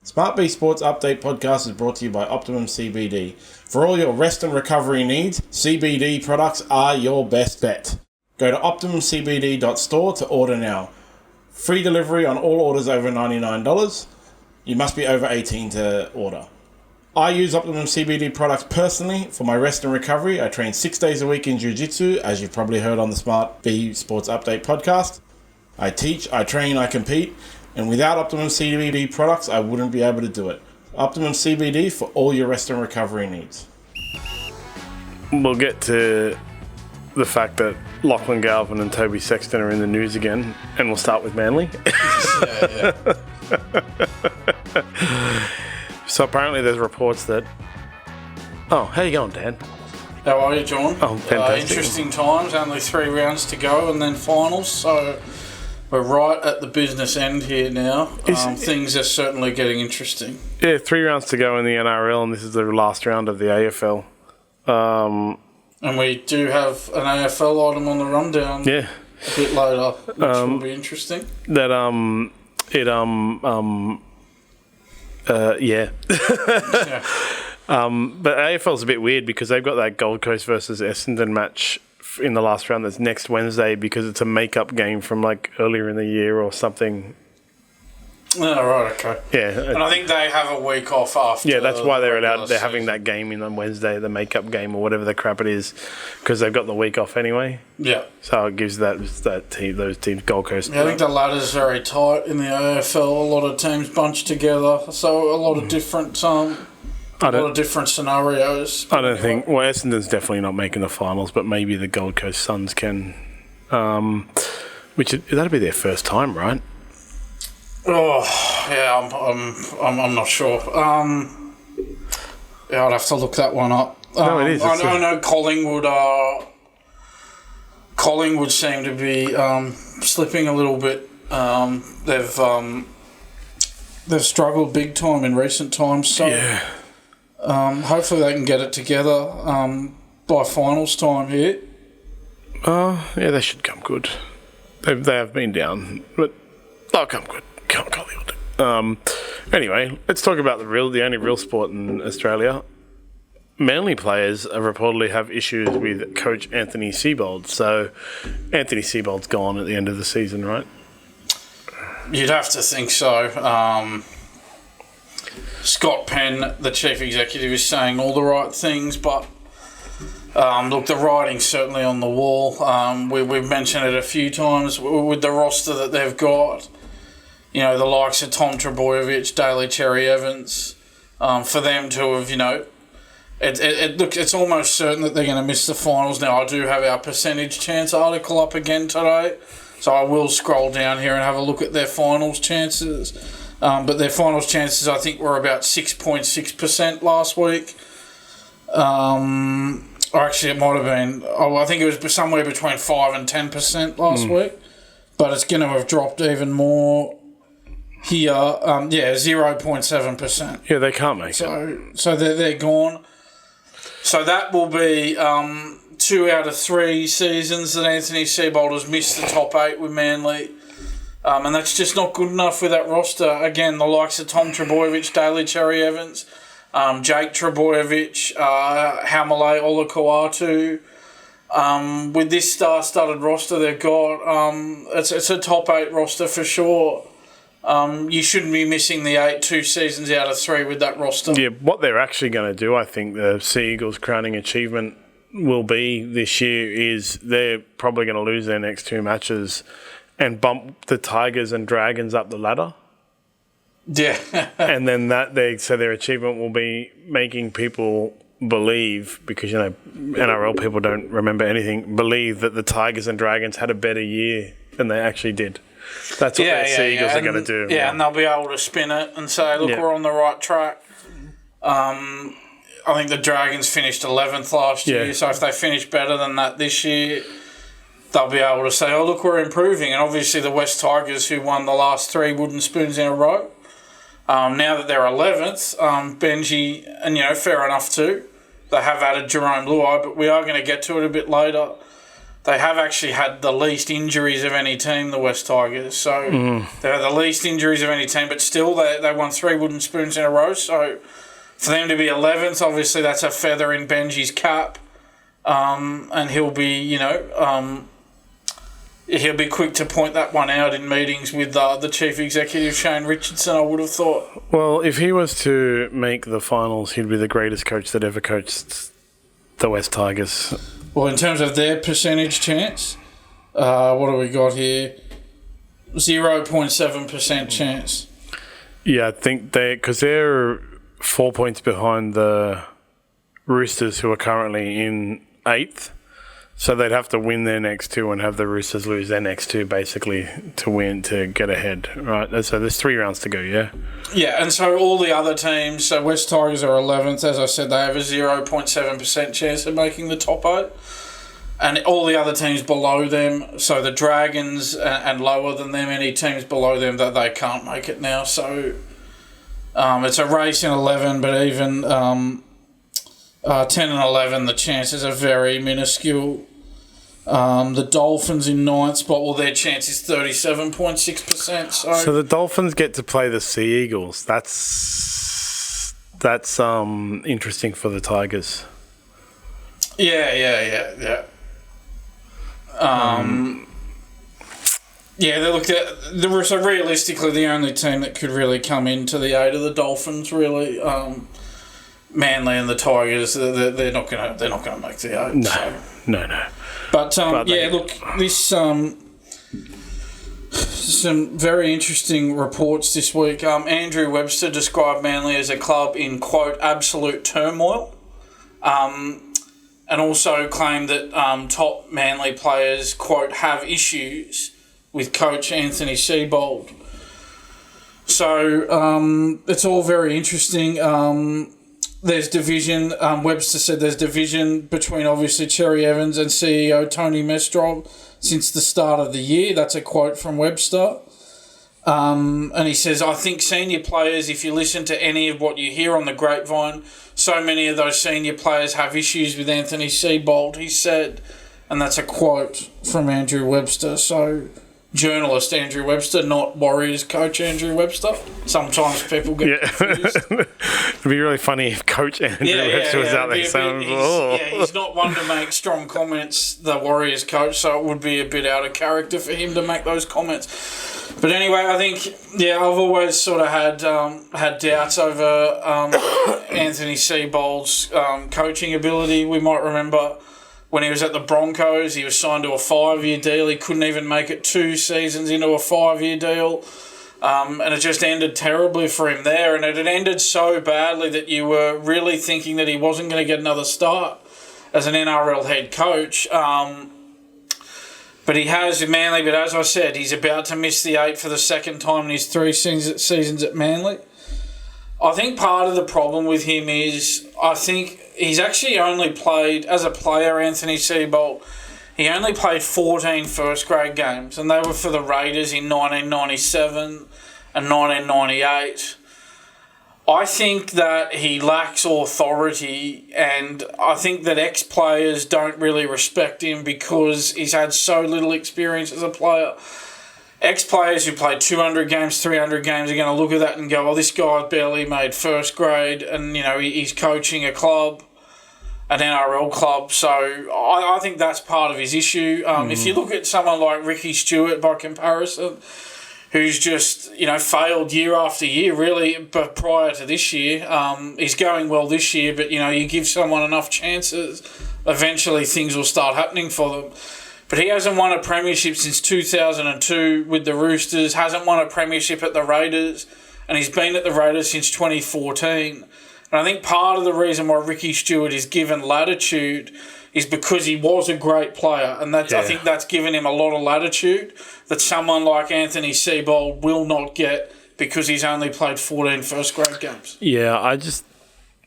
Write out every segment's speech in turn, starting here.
SmartB Sports Update Podcast is brought to you by Optimum CBD. For all your rest and recovery needs, CBD products are your best bet. Go to optimumcbd.store to order now. Free delivery on all orders over $99. You must be over 18 to order. I use Optimum CBD products personally for my rest and recovery. I train 6 days a week in Jiu-Jitsu, as you've probably heard on the SmartB Sports Update Podcast. I teach, I train, I compete. And without Optimum CBD products, I wouldn't be able to do it. Optimum CBD for all your rest and recovery needs. We'll get to the fact that Lachlan Galvin and Toby Sexton are in the news again, and we'll start with Manly. Yeah. So apparently there's reports that... Oh, how you going, Dan? How are you, John? Oh, fantastic. Interesting times, only 3 rounds to go and then finals, so... We're right at the business end here now. Things are certainly getting interesting. Yeah, 3 rounds to go in the NRL, and this is the last round of the AFL. And we do have an AFL item on the rundown. Yeah, a bit later, which will be interesting. That yeah. Yeah. But AFL's a bit weird because they've got that Gold Coast versus Essendon match in the last round that's next Wednesday because it's a make-up game from like earlier in the year or something. Oh, right, okay. Yeah. And I think they have a week off after. Yeah, that's why they're allowed. They're season. having that game in on Wednesday, the make-up game or whatever the crap it is, because they've got the week off anyway. Yeah. So it gives those teams Gold Coast. Yeah, I think the ladder's very tight in the AFL. A lot of teams bunched together, so a lot of different scenarios. I don't think... Well, Essendon's definitely not making the finals, but maybe the Gold Coast Suns can. That'll be their first time, right? Oh, yeah, I'm not sure. Yeah, I'd have to look that one up. No, it is. I know Collingwood seem to be slipping a little bit. They've struggled big time in recent times, so... Yeah. Hopefully they can get it together by finals time here. Yeah, they should come good. They have been down, but they'll come good. Come Collingwood. Anyway, let's talk about the only real sport in Australia. Manly players reportedly have issues with coach Anthony Seibold. So Anthony Seibold's gone at the end of the season, right? You'd have to think so. Scott Penn, the chief executive, is saying all the right things, but look, the writing's certainly on the wall. We've mentioned it a few times with the roster that they've got. You know, the likes of Tom Trbojevic, Daly Cherry-Evans, for them to have, it's almost certain that they're going to miss the finals. Now, I do have our percentage chance article up again today, so I will scroll down here and have a look at their finals chances. But their finals chances, I think, were about 6.6% last week. Or actually, it might have been... I think it was somewhere between 5 and 10% last week. But it's going to have dropped even more here. 0.7%. Yeah, they can't make it. So they're gone. So that will be 2 out of 3 seasons that Anthony Seibold has missed the top 8 with Manly. And that's just not good enough with that roster. Again, the likes of Tom Trbojevic, Daly Cherry-Evans, Jake Trbojevic, Haumale Olakau'atu. With this star-studded roster they've got, it's a top 8 roster for sure. You shouldn't be missing the 2 seasons out of 3 with that roster. Yeah, what they're actually going to do, I think, the Sea Eagles' crowning achievement will be this year is they're probably going to lose their next 2 matches and bump the Tigers and Dragons up the ladder. Yeah. And then their achievement will be making people believe, because, NRL people don't remember anything, believe that the Tigers and Dragons had a better year than they actually did. That's what the Sea Eagles are going to do. Yeah, and they'll be able to spin it and say, look, we're on the right track. I think the Dragons finished 11th last year, so if they finish better than that this year, they'll be able to say, oh, look, we're improving. And obviously the West Tigers, who won the last 3 wooden spoons in a row, now that they're 11th, Benji, and, fair enough too, they have added Jerome Luai, but we are going to get to it a bit later. they have actually had the least injuries of any team, the West Tigers. So they're the least injuries of any team, but still they won 3 wooden spoons in a row. So for them to be 11th, obviously that's a feather in Benji's cap. And he'll be, he'll be quick to point that one out in meetings with the chief executive, Shane Richardson, I would have thought. Well, if he was to make the finals, he'd be the greatest coach that ever coached the West Tigers. Well, in terms of their percentage chance, what do we got here? 0.7% chance. Yeah, I think because they're 4 points behind the Roosters, who are currently in 8th. So they'd have to win their next 2 and have the Roosters lose their next 2, basically, to win, to get ahead, right? So there's 3 rounds to go, yeah? Yeah, and so all the other teams, so West Tigers are 11th. As I said, they have a 0.7% chance of making the top 8. And all the other teams below them, so the Dragons and lower than them, any teams below them, that they can't make it now. So it's a race in 11, but even 10 and 11, the chances are very minuscule. The Dolphins in 9th spot, well, their chance is 37.6%. So the Dolphins get to play the Sea Eagles. That's interesting for the Tigers. Yeah. So realistically, the only team that could really come into the 8 of the Dolphins, really. Manly and the Tigers, they're not gonna make the 8. No. But this some very interesting reports this week. Andrew Webster described Manly as a club in, quote, absolute turmoil, and also claimed that top Manly players, quote, have issues with coach Anthony Seibold. So it's all very interesting. There's division. Webster said there's division between, obviously, Cherry-Evans and CEO Tony Mestrov since the start of the year. That's a quote from Webster. And he says, I think senior players, if you listen to any of what you hear on the grapevine, so many of those senior players have issues with Anthony Seibold, he said. And that's a quote from Andrew Webster. So, journalist Andrew Webster, not Warriors coach Andrew Webster. Sometimes people get confused. It'd be really funny if coach Andrew Webster was out there saying, he's not one to make strong comments, the Warriors coach, so it would be a bit out of character for him to make those comments. But anyway, I think, I've always sort of had doubts over Anthony Seibold's coaching ability. We might remember when he was at the Broncos, he was signed to a 5-year deal. He couldn't even make it 2 seasons into a 5-year deal. And it just ended terribly for him there. And it had ended so badly that you were really thinking that he wasn't going to get another start as an NRL head coach. But he has in Manly. But as I said, he's about to miss the 8 for the second time in his 3 seasons at Manly. I think part of the problem with him is, I think he's actually only played, as a player, Anthony Seibold, he only played 14 first-grade games, and they were for the Raiders in 1997 and 1998. I think that he lacks authority, and I think that ex-players don't really respect him because he's had so little experience as a player. Ex-players who played 200 games, 300 games are going to look at that and go, oh, this guy barely made first grade and, he's coaching a club, an NRL club. So I think that's part of his issue. If you look at someone like Ricky Stewart by comparison, who's just, failed year after year, really, but prior to this year, he's going well this year, but, you give someone enough chances, eventually things will start happening for them. But he hasn't won a premiership since 2002 with the Roosters, hasn't won a premiership at the Raiders, and he's been at the Raiders since 2014. And I think part of the reason why Ricky Stewart is given latitude is because he was a great player, and I think that's given him a lot of latitude that someone like Anthony Seibold will not get because he's only played 14 first-grade games. Yeah, I just,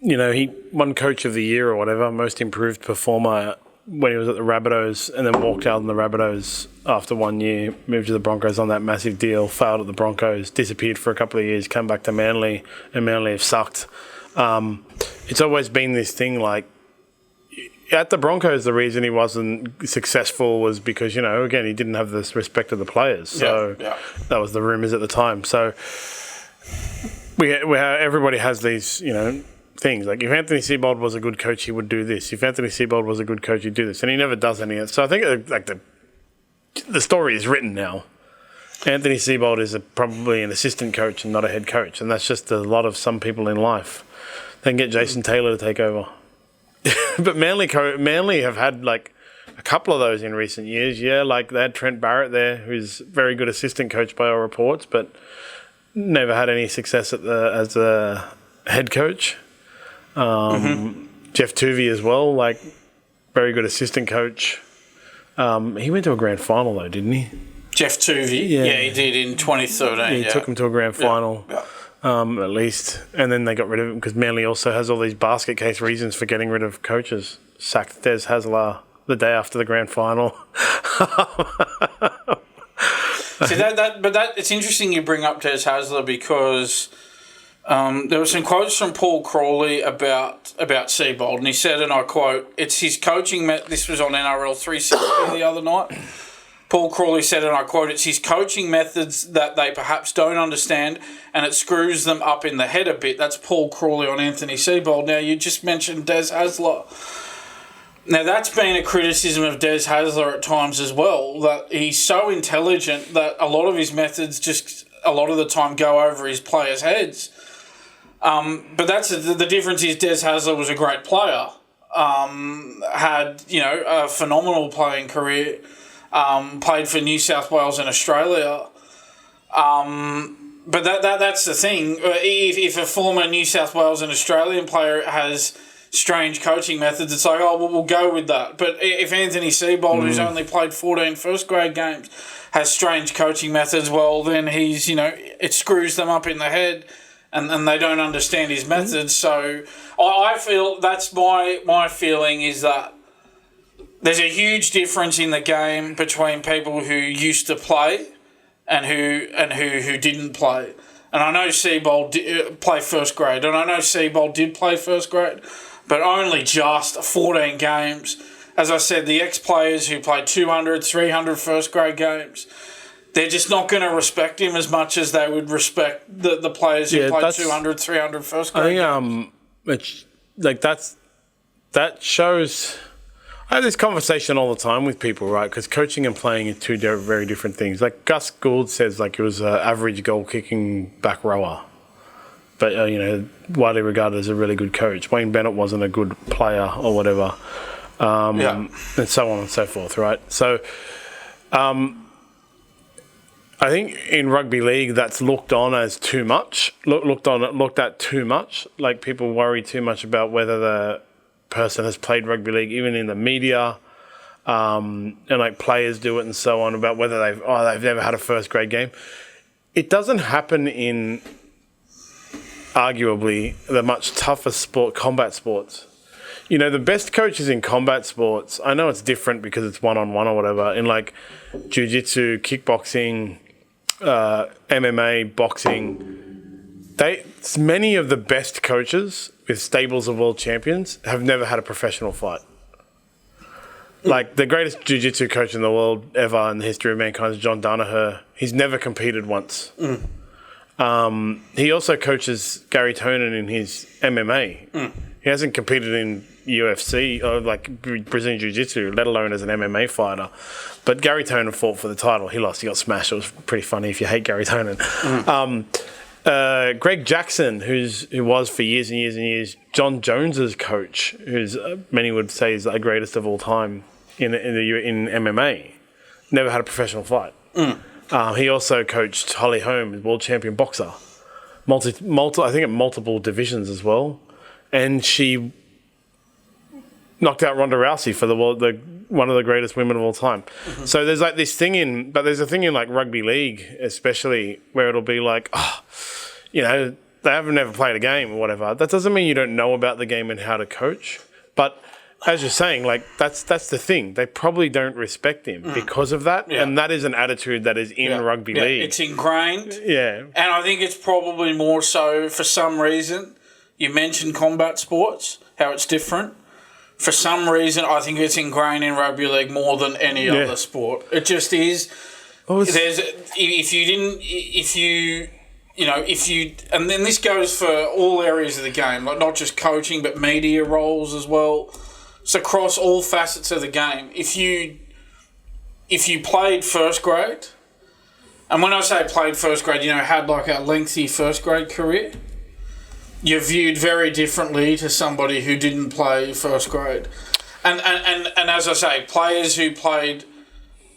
he won Coach of the Year or whatever, most improved performer when he was at the Rabbitohs, and then walked out on the Rabbitohs after 1 year, moved to the Broncos on that massive deal, failed at the Broncos, disappeared for a couple of years, came back to Manly, and Manly have sucked. It's always been this thing like, at the Broncos, the reason he wasn't successful was because, again, he didn't have the respect of the players. So that was the rumours at the time. So everybody has these, things. Like, if Anthony Seibold was a good coach, he would do this. If Anthony Seibold was a good coach, he'd do this. And he never does any of it. So I think, the story is written now. Anthony Seibold is probably an assistant coach and not a head coach. And that's just a lot of some people in life. They can get Jason Taylor to take over. But Manly have had, a couple of those in recent years. Yeah, they had Trent Barrett there, who's a very good assistant coach by all reports, but never had any success as a head coach. Jeff Tuvey as well, very good assistant coach. He went to a grand final though, didn't he? Jeff Tuvey, yeah, he did in 2013. He took him to a grand final, at least, and then they got rid of him because Manly also has all these basket case reasons for getting rid of coaches. Sacked Des Hasler the day after the grand final. See it's interesting you bring up Des Hasler because there were some quotes from Paul Crawley about Seibold, and he said, and I quote, "It's his coaching." This was on NRL 360 the other night. Paul Crawley said, and I quote, "It's his coaching methods that they perhaps don't understand, and it screws them up in the head a bit." That's Paul Crawley on Anthony Seibold. Now, you just mentioned Des Hasler. Now, that's been a criticism of Des Hasler at times as well, that he's so intelligent that a lot of his methods just a lot of the time go over his players' heads. But that's the difference is Des Hasler was a great player, had a phenomenal playing career, played for New South Wales and Australia. But that's the thing. If a former New South Wales and Australian player has strange coaching methods, it's like, oh, well, we'll go with that. But if Anthony Seibold, who's only played 14 first-grade games, has strange coaching methods, well, then he's, it screws them up in the head and they don't understand his methods. So I feel that's my feeling is that there's a huge difference in the game between people who used to play and who didn't play. And I know Seibold did play first grade, and I know Seibold did play first grade, but only just 14 games. As I said, the ex-players who played 200, 300 first-grade games, they're just not going to respect him as much as they would respect the players who played 200, 300 first-grade games. That shows... I have this conversation all the time with people, right? Because coaching and playing are two very different things. Like Gus Gould says, he was an average goal-kicking back rower, but widely regarded as a really good coach. Wayne Bennett wasn't a good player or whatever, and so on and so forth, right? So, I think in rugby league that's looked on as too much. Looked at too much. Like people worry too much about whether the person has played rugby league, even in the media, and players do it and so on, about whether they've never had a first grade game. It doesn't happen in arguably the much tougher combat sports. The best coaches in combat sports, I know it's different because it's one-on-one or whatever, in jiu-jitsu, kickboxing, MMA, boxing, many of the best coaches with stables of world champions have never had a professional fight. The greatest jiu-jitsu coach in the world ever in the history of mankind is John Danaher. He's never competed once. He also coaches Gary Tonin in his MMA. He hasn't competed in UFC or Brazilian Jiu-Jitsu, let alone as an MMA fighter. But Gary Tonin fought for the title. He lost. He got smashed. It was pretty funny if you hate Gary Tonin. Greg Jackson, who was for years and years and years John Jones's coach, who's many would say is the greatest of all time in MMA, never had a professional fight. He also coached Holly Holm, world champion boxer, I think at multiple divisions as well, and she knocked out Ronda Rousey for one of the greatest women of all time. So there's this thing there's a thing in rugby league, especially where it'll be they haven't never played a game or whatever. That doesn't mean you don't know about the game and how to coach, but as you're saying, that's the thing. They probably don't respect him because of that, and that is an attitude that is in rugby league. It's ingrained. Yeah, and I think it's probably more so for some reason. You mentioned combat sports, how it's different. For some reason, I think it's ingrained in rugby league more than any other sport. It just is. And then this goes for all areas of the game, like not just coaching, but media roles as well. It's across all facets of the game. If you played first grade, and when I say played first grade, had like a lengthy first grade career, you're viewed very differently to somebody who didn't play first grade. And as I say, players who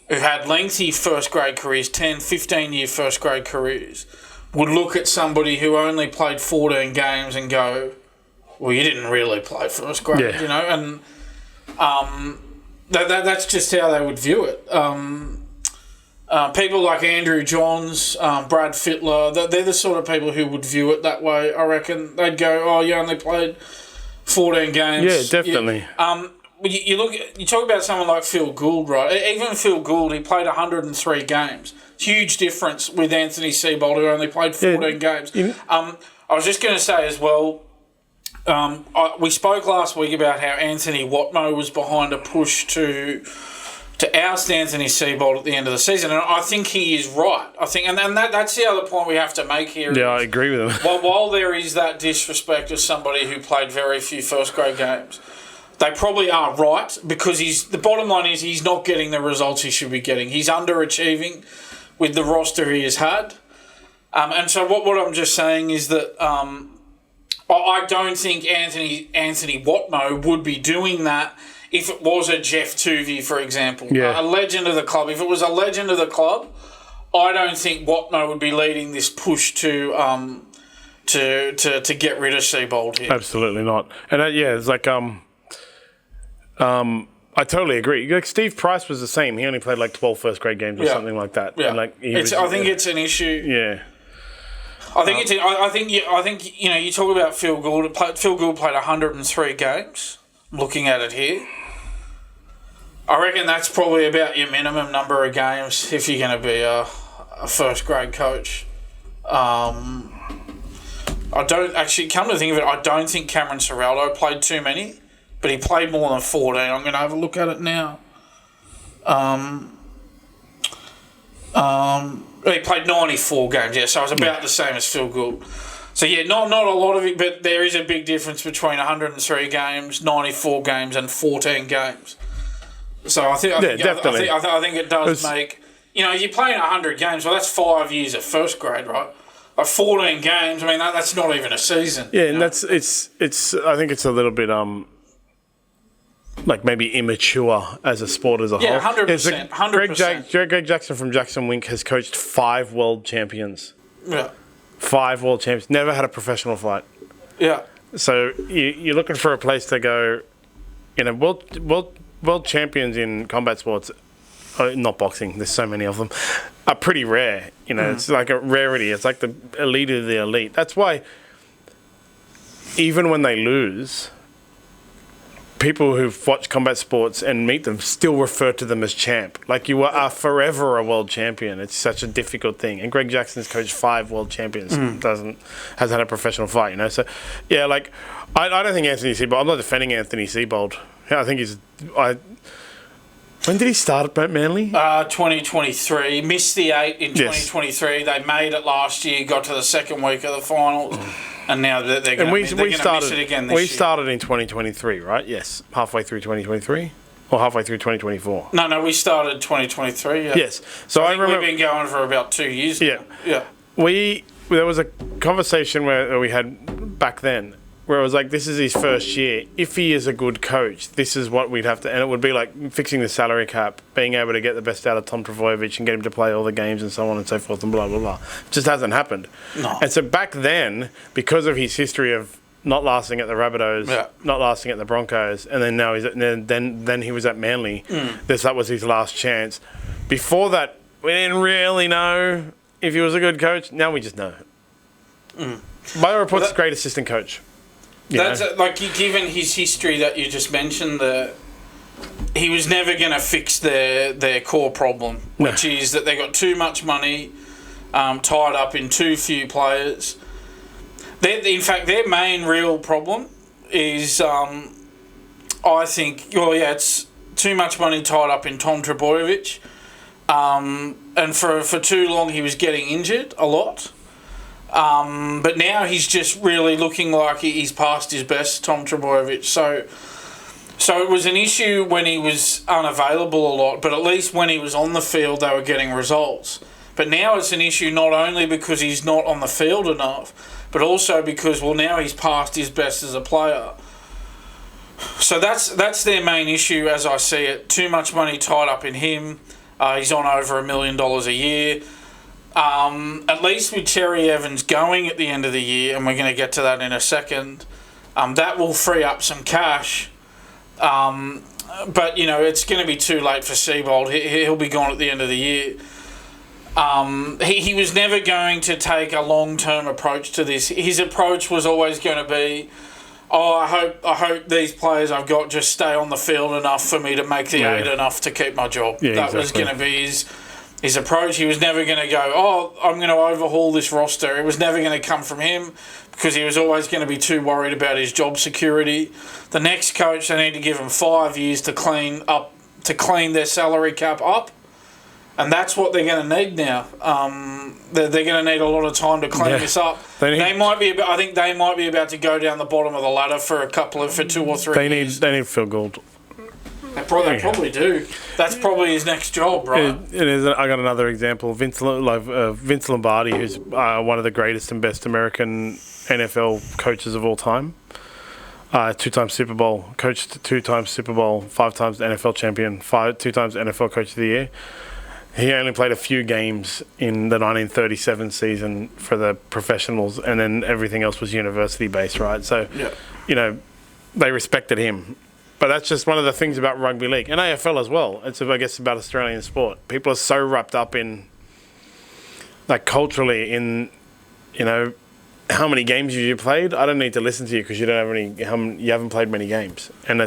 had lengthy first grade careers, 10, 15-year first grade careers, would look at somebody who only played 14 games and go, well, you didn't really play first grade, and that's just how they would view it. People like Andrew Johns, Brad Fittler, they're the sort of people who would view it that way. I reckon they'd go, "Oh, you only played 14 games." Yeah, definitely. You talk about someone like Phil Gould, right? Even Phil Gould, he played 103 games. Huge difference with Anthony Seibold, who only played 14 games. I was just going to say as well, we spoke last week about how Anthony Watmoe was behind a push to oust Anthony Seibold at the end of the season, and I think he is right. I think, and that's the other point we have to make here. Yeah, I agree with him. While there is that disrespect of somebody who played very few first grade games, they probably are right, because the bottom line is he's not getting the results he should be getting. He's underachieving with the roster he has had, and so what I'm just saying is that I don't think Anthony Watmoe would be doing that if it was a Jeff Tuvey, for example, a legend of the club. If it was a legend of the club, I don't think Watmoe would be leading this push to get rid of Seibold here. Absolutely not. And it's like I totally agree. Like Steve Price was the same. He only played like 12 first grade games or something like that. Yeah. And I think it's an issue. Yeah. I think you talk about Phil Gould. Phil Gould played 103 games. Looking at it here, I reckon that's probably about your minimum number of games if you're going to be a first grade coach. I don't actually, come to think of it, I don't think Cameron Ciraldo played too many, but he played more than 14. I'm going to have a look at it now. He played 94 games, so it was about the same as Phil Gould. So, not a lot of it, but there is a big difference between 103 games, 94 games, and 14 games. So, I think it does make... you're playing 100 games, well, that's 5 years of first grade, right? Like 14 games, I mean, that's not even a season. Yeah, and it's I think it's a little bit, like maybe immature as a sport as a whole. Yeah, 100%. 100%. Greg Jackson from Jackson Wink has coached 5 world champions. Yeah. 5 world champions. Never had a professional fight. Yeah. So you're looking for a place to go. World champions in combat sports, not boxing. There's so many of them, are pretty rare. It's like a rarity. It's like the elite of the elite. That's why even when they lose, people who've watched combat sports and meet them still refer to them as champ. Like you are forever a world champion. It's such a difficult thing. And Greg Jackson's coached 5 world champions. Has had a professional fight. So yeah, like I don't think Anthony Seibold. I'm not defending Anthony Seibold. I think when did he start at Manly? 2023. Missed the 8 in 2023. Yes. They made it last year. Got to the second week of the finals. And now they're going to miss it again this year. We started in 2023, right? Yes. Halfway through 2023? Or halfway through 2024? No, we started 2023, yeah. Yes. So I remember... we've been going for about 2 years now. Yeah. There was a conversation where we had back then where it was like, this is his first year. If he is a good coach, this is what we'd have to... And it would be like fixing the salary cap, being able to get the best out of Tom Trbojevic and get him to play all the games and so on and so forth and blah, blah, blah. It just hasn't happened. No. And so back then, because of his history of not lasting at the Rabbitohs, not lasting at the Broncos, and then now then he was at Manly, that was his last chance. Before that, we didn't really know if he was a good coach. Now we just know. By the reports, great assistant coach. That's given his history that you just mentioned, he was never going to fix their core problem, which is that they got too much money tied up in too few players. In fact, their main real problem is I think, it's too much money tied up in Tom Trbojevic. And for too long he was getting injured a lot. But now he's just really looking like he's past his best, Tom Trbojevic. So it was an issue when he was unavailable a lot, but at least when he was on the field they were getting results. But now it's an issue not only because he's not on the field enough, but also because, now he's past his best as a player. So that's their main issue as I see it. Too much money tied up in him. He's on over $1 million a year. At least with Cherry-Evans going at the end of the year, and we're going to get to that in a second, that will free up some cash. But, it's going to be too late for Seibold. He'll be gone at the end of the year. He was never going to take a long-term approach to this. His approach was always going to be, I hope these players I've got just stay on the field enough for me to make the 8 enough to keep my job. Yeah, that was going to be his approach. He was never going to go, I'm going to overhaul this roster. It was never going to come from him because he was always going to be too worried about his job security. The next coach, they need to give him 5 years to clean their salary cap up. And that's what they're going to need now. They're going to need a lot of time to clean this up. I think they might be about to go down the bottom of the ladder for 2 or 3 years. They need Phil Gould. They probably do. That's probably his next job, right? It is. I got another example. Vince Lombardi, who's one of the greatest and best American NFL coaches of all time. 2-time Super Bowl, coached 2 times Super Bowl, 5 times NFL champion, 2 times NFL Coach of the Year. He only played a few games in the 1937 season for the professionals, and then everything else was university-based, right? So, they respected him. But that's just one of the things about rugby league. And AFL as well. It's, I guess, about Australian sport. People are so wrapped up in, culturally in, how many games you played. I don't need to listen to you because you don't have you haven't played many games. And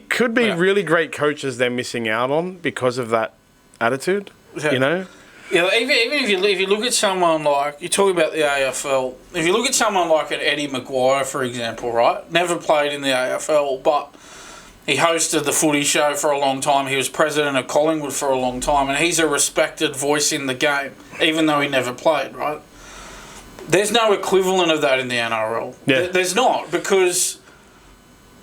could be really great coaches they're missing out on because of that attitude, Yeah, even if you look at someone like, you talk about the AFL, if you look at someone like an Eddie Maguire, for example, right? Never played in the AFL, but he hosted the footy show for a long time. He was president of Collingwood for a long time, and he's a respected voice in the game, even though he never played, right? There's no equivalent of that in the NRL. Yeah. There's not, because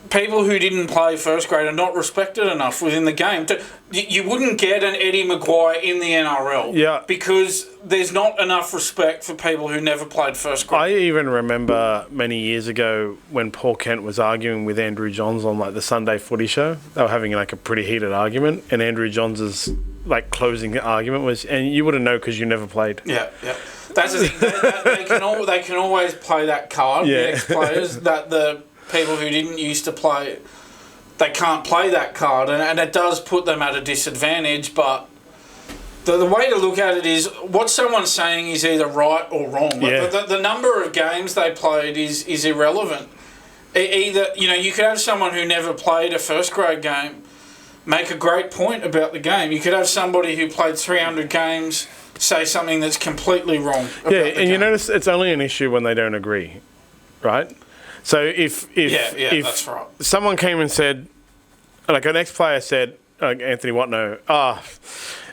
people who didn't play first grade are not respected enough within the game. You wouldn't get an Eddie Maguire in the NRL because there's not enough respect for people who never played first grade. I even remember many years ago when Paul Kent was arguing with Andrew Johns on the Sunday footy show. They were having a pretty heated argument, and Andrew Johns' closing argument was, and you wouldn't know because you never played. Yeah. That's the thing. They can always play that card, the ex-players, that the people who didn't used to play, they can't play that card, and it does put them at a disadvantage. But the way to look at it is what someone's saying is either right or wrong. Yeah. The number of games they played is irrelevant. Either, you could have someone who never played a first grade game make a great point about the game. You could have somebody who played 300 games say something that's completely wrong about the game. You notice it's only an issue when they don't agree, right? So if that's right. Someone came and said, an ex-player said, Anthony Watno,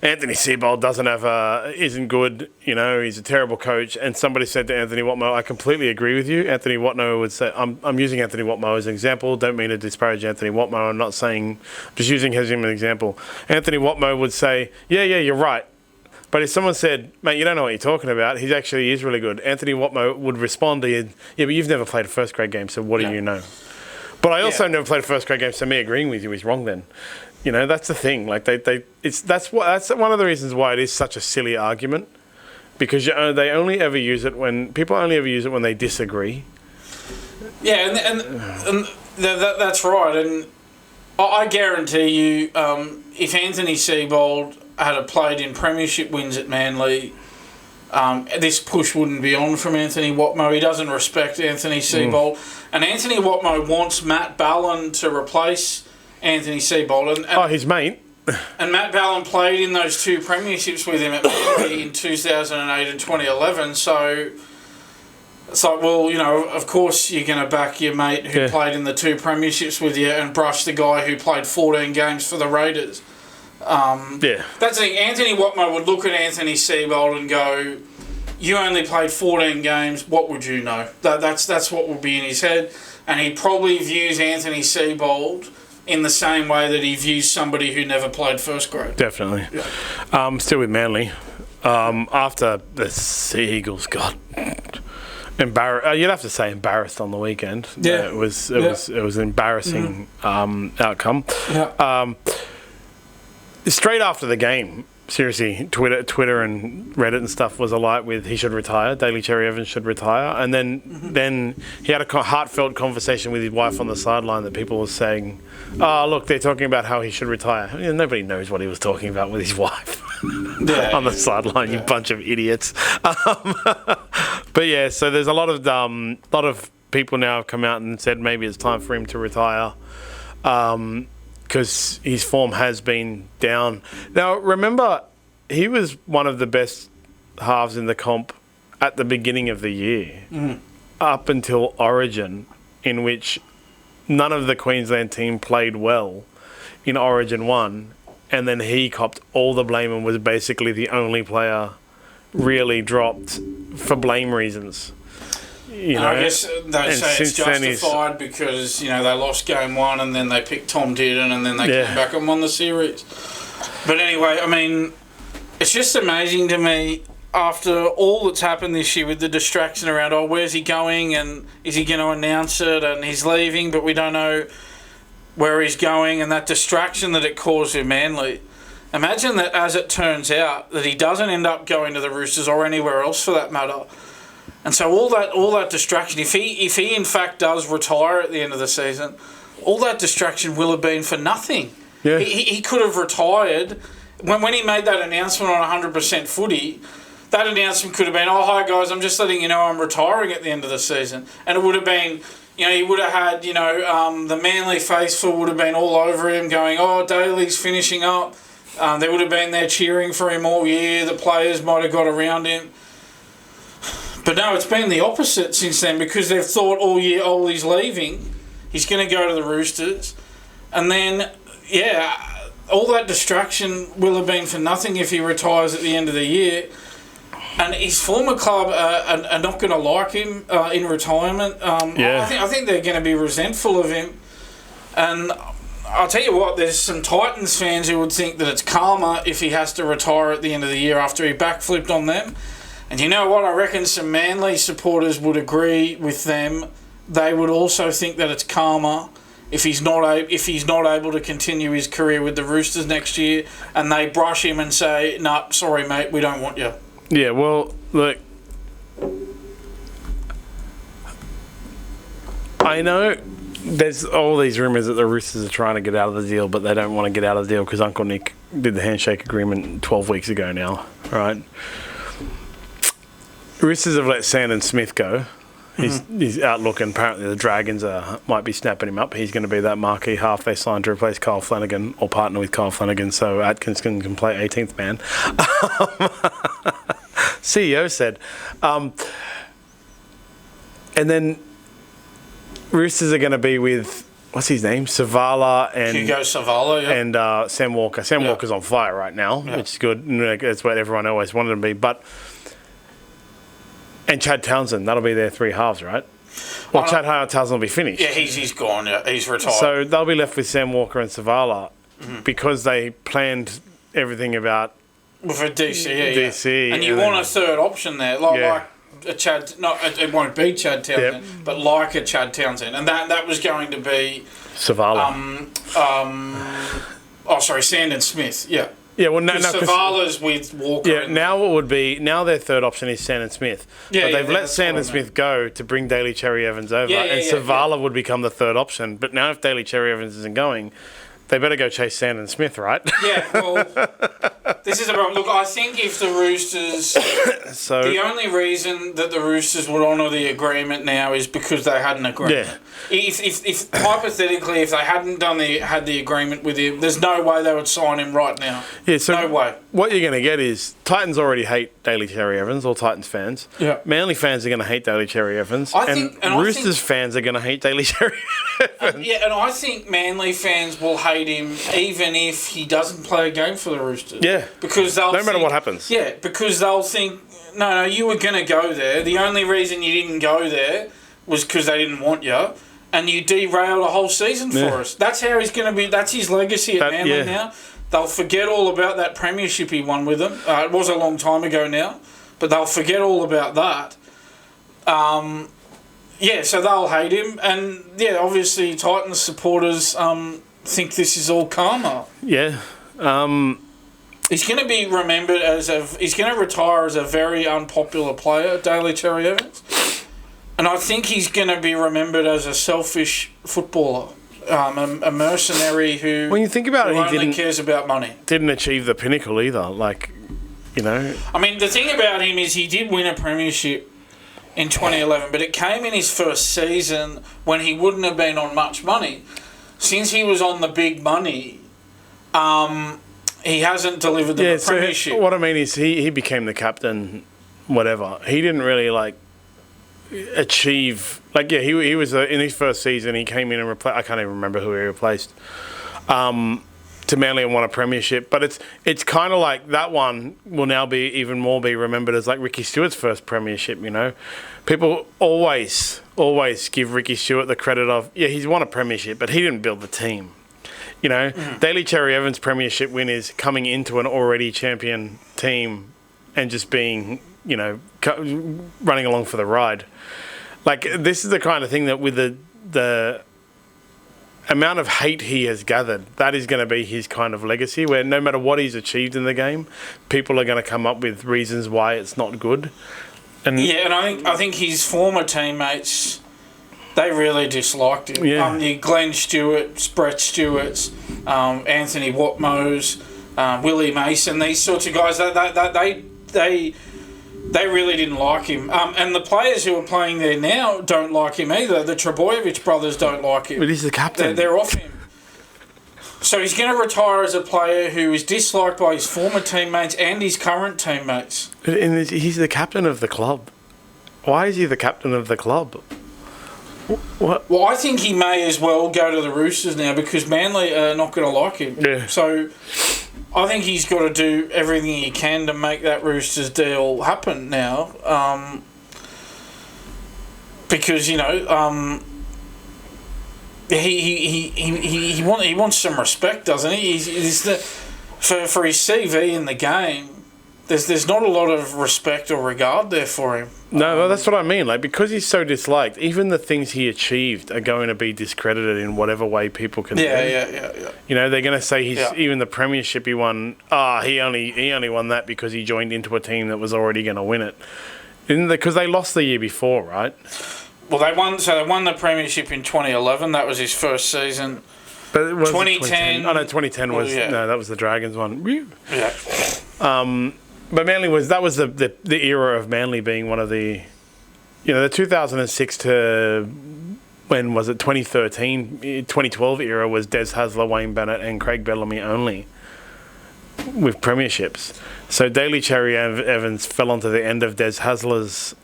Anthony Seibold isn't good, he's a terrible coach, and somebody said to Anthony Watmo, I completely agree with you. Anthony Watno would say, I'm using Anthony Watmo as an example, don't mean to disparage Anthony Watmo, I'm not saying, just using him as an example. Anthony Watmo would say, yeah, you're right. But if someone said, mate, you don't know what you're talking about, he actually is really good, Anthony Watmo would respond to you, yeah, but you've never played a first grade game, so what do you know? But I also never played a first grade game, so me agreeing with you is wrong then. That's the thing. That's one of the reasons why it is such a silly argument, because they only ever use it when they disagree. Yeah, and that's right. And I guarantee you, if Anthony Seibold had played in premiership wins at Manly, this push wouldn't be on from Anthony Watmo. He doesn't respect Anthony Seibold, and Anthony Watmo wants Matt Ballon to replace Anthony Seibold. And his mate. And Matt Ballon played in those 2 premierships with him at Manly in 2008 and 2011. So It's like, well, of course you're going to back your mate who played in the 2 premierships with you and brush the guy who played 14 games for the Raiders. That's the thing. Anthony Watmo would look at Anthony Seibold and go, you only played 14 games, what would you know? That's what would be in his head. And he probably views Anthony Seibold in the same way that he views somebody who never played first grade. Definitely. Yeah. Still with Manly. After the Sea Eagles got embarrassed, you'd have to say embarrassed on the weekend. Yeah. It was an embarrassing outcome. Yeah. Straight after the game, seriously, Twitter and Reddit and stuff was alight with he should retire. Daly Cherry-Evans should retire. And then he had a heartfelt conversation with his wife on the sideline that people were saying, oh, look, they're talking about how he should retire. Nobody knows what he was talking about with his wife on the sideline, you bunch of idiots. But yeah, so there's a lot of people now have come out and said maybe it's time for him to retire. Because his form has been down. Now, remember, he was one of the best halves in the comp at the beginning of the year, up until Origin, in which none of the Queensland team played well in Origin 1, and then he copped all the blame and was basically the only player really dropped for blame reasons. I guess they say it's justified because, they lost game 1 and then they picked Tom Dearden and then they came back and won the series. But anyway, I mean, it's just amazing to me after all that's happened this year with the distraction around, where's he going and is he going to announce it and he's leaving but we don't know where he's going and that distraction that it caused with Manly. Imagine that as it turns out that he doesn't end up going to the Roosters or anywhere else for that matter. And so all that distraction, if he in fact does retire at the end of the season, all that distraction will have been for nothing. Yeah. He could have retired. When he made that announcement on 100% footy, that announcement could have been, oh, hi guys, I'm just letting you know I'm retiring at the end of the season. And it would have been, he would have had, the Manly faithful would have been all over him going, oh, Daly's finishing up. They would have been there cheering for him all year. The players might have got around him. But no, it's been the opposite since then because they've thought all year, he's leaving. He's going to go to the Roosters. And then, all that distraction will have been for nothing if he retires at the end of the year. And his former club are not going to like him in retirement. I think they're going to be resentful of him. And I'll tell you what, there's some Titans fans who would think that it's karma if he has to retire at the end of the year after he backflipped on them. And you know what? I reckon some Manly supporters would agree with them. They would also think that it's karma if he's not able to continue his career with the Roosters next year, and they brush him and say, "No, sorry, mate, we don't want you." Yeah, well, look, I know there's all these rumours that the Roosters are trying to get out of the deal, but they don't want to get out of the deal because Uncle Nick did the handshake agreement 12 weeks ago now, right? Roosters have let Sandon Smith go. He's outlook, and apparently the Dragons might be snapping him up. He's going to be that marquee half they signed to replace Kyle Flanagan or partner with Kyle Flanagan so Atkins can play 18th man. CEO said. And then Roosters are going to be with, what's his name? Savala and Hugo Savala, yeah. And Sam Walker. Sam Walker's on fire right now, which is good. That's what everyone always wanted him to be. And Chad Townsend, that'll be their 3 halves, right? Well, Chad Townsend will be finished. Yeah, he's gone. Yeah, he's retired. So they'll be left with Sam Walker and Savala because they planned everything about with a DCE. DCE, and you want a third option there, like a Chad. Not it won't be Chad Townsend, but like a Chad Townsend, and that was going to be Savala. Sandon Smith. Yeah. Yeah, well, no, Savala's with Walker. Yeah, now their third option is Sandon Smith. Yeah, but they've let Sandon Smith go to bring Daly Cherry-Evans over, and Savala would become the third option. But now if Daly Cherry-Evans isn't going, they better go chase Sandon Smith, right? Yeah, well, This is a problem. Look, I think if the Roosters... the only reason that the Roosters would honour the agreement now is because they had an agreement. Yeah. If hypothetically, if they hadn't had the agreement with him, there's no way they would sign him right now. Yeah, so no way. What you're going to get is Titans already hate Daly Cherry-Evans, all Titans fans. Yeah. Manly fans are going to hate Daly Cherry-Evans. And Roosters fans are going to hate Daly Cherry-Evans. And I think Manly fans will hate him even if he doesn't play a game for the Roosters. Yeah. Because they'll no matter what happens. Yeah, because they'll think, no, you were going to go there. The only reason you didn't go there was because they didn't want you. And you derailed a whole season for us. That's how he's going to be. That's his legacy at Manly now. They'll forget all about that premiership he won with them. It was a long time ago now, but they'll forget all about that. So they'll hate him. And, obviously Titans supporters think this is all karma. Yeah. He's going to be remembered he's going to retire as a very unpopular player, Daly Cherry-Evans. And I think he's going to be remembered as a selfish footballer, a mercenary who, when you think about it, he only cares about money. Didn't achieve the pinnacle either. I mean, the thing about him is he did win a premiership in 2011, but it came in his first season when he wouldn't have been on much money. Since he was on the big money, he hasn't delivered the premiership. So what I mean is he became the captain, whatever. He didn't really, achieve he was in his first season. He came in and replaced. I can't even remember who he replaced. To Manly and won a premiership, but it's kind of like that one will now be remembered as like Ricky Stewart's first premiership. People always give Ricky Stewart the credit of he's won a premiership, but he didn't build the team. Daly Cherry-Evans' premiership win is coming into an already champion team and just being running along for the ride. This is the kind of thing that with the amount of hate he has gathered, that is going to be his kind of legacy, where no matter what he's achieved in the game, people are going to come up with reasons why it's not good. And I think his former teammates, they really disliked him. Yeah. The Glenn Stewarts, Brett Stewarts, Anthony Watmos, Willie Mason, these sorts of guys, they really didn't like him. And the players who are playing there now don't like him either. The Trebojevic brothers don't like him. But he's the captain. They're off him. So he's going to retire as a player who is disliked by his former teammates and his current teammates. And he's the captain of the club. Why is he the captain of the club? What? Well, I think he may as well go to the Roosters now because Manly are not going to like him. Yeah. So I think he's got to do everything he can to make that Roosters deal happen now. Because, he wants some respect, doesn't he? For his CV in the game, there's not a lot of respect or regard there for him. No, that's what I mean. Because he's so disliked, even the things he achieved are going to be discredited in whatever way people can do. Yeah. They're going to say even the premiership he won. He only won that because he joined into a team that was already going to win it. Because they lost the year before, right? Well, they won the premiership in 2011. That was his first season. But it was 2010. Oh no, 2010 was no, that was the Dragons one. Yeah. But Manly was the era of Manly being one of the, the 2006 to when was it 2013, 2012 era was Des Hasler, Wayne Bennett, and Craig Bellamy only with premierships. So Daly Cherry-Evans fell onto the end of Des Hasler's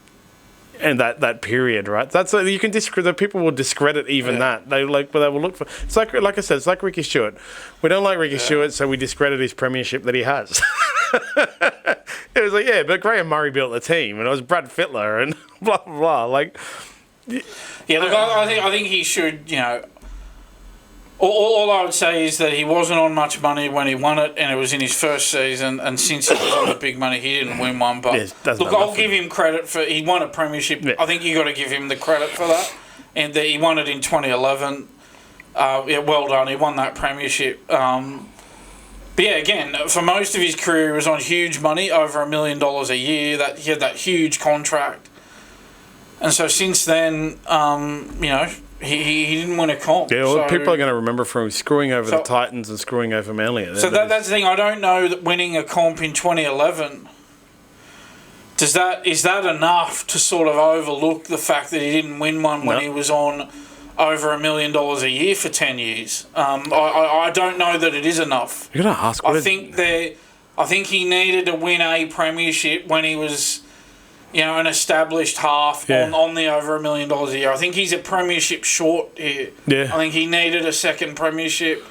and that period, right? That's you can discredit. People will discredit even that. They will look for. It's like I said, it's like Ricky Stewart. We don't like Ricky Stewart, so we discredit his premiership that he has. It was but Graham Murray built the team, and it was Brad Fittler, and blah blah blah. I think he should. All I would say is that he wasn't on much money when he won it, and it was in his first season. And since he was on the big money, he didn't win one. But I'll give him credit for he won a premiership. Yeah. I think you got to give him the credit for that, and that he won it in 2011. Well done. He won that premiership. But again, for most of his career, he was on huge money, over $1 million a year. He had that huge contract, and so since then, He didn't win a comp. Yeah, well, people are going to remember from screwing over the Titans and screwing over Manly. So that's the thing. I don't know that winning a comp in 2011, is that enough to sort of overlook the fact that he didn't win one when he was on over $1 million a year for 10 years? I don't know that it is enough. You're going to ask. I think he needed to win a premiership when he was, an established half on the over $1 million a year. I think he's a premiership short here. Yeah. I think he needed a second premiership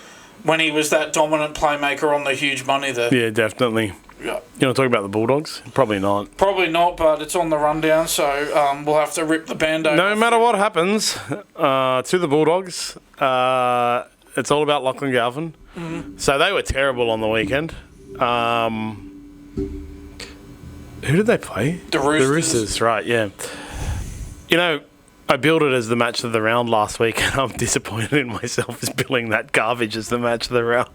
when he was that dominant playmaker on the huge money there. Yeah, definitely. Yeah. You want to talk about the Bulldogs? Probably not. Probably not, but it's on the rundown, so we'll have to rip the Band-Aid No off. matter what happens to the Bulldogs, it's all about Lachlan Galvin. Mm-hmm. So they were terrible on the weekend. Who did they play? The Roosters. The Roosters, right, yeah. I billed it as the match of the round last week, and I'm disappointed in myself as billing that garbage as the match of the round.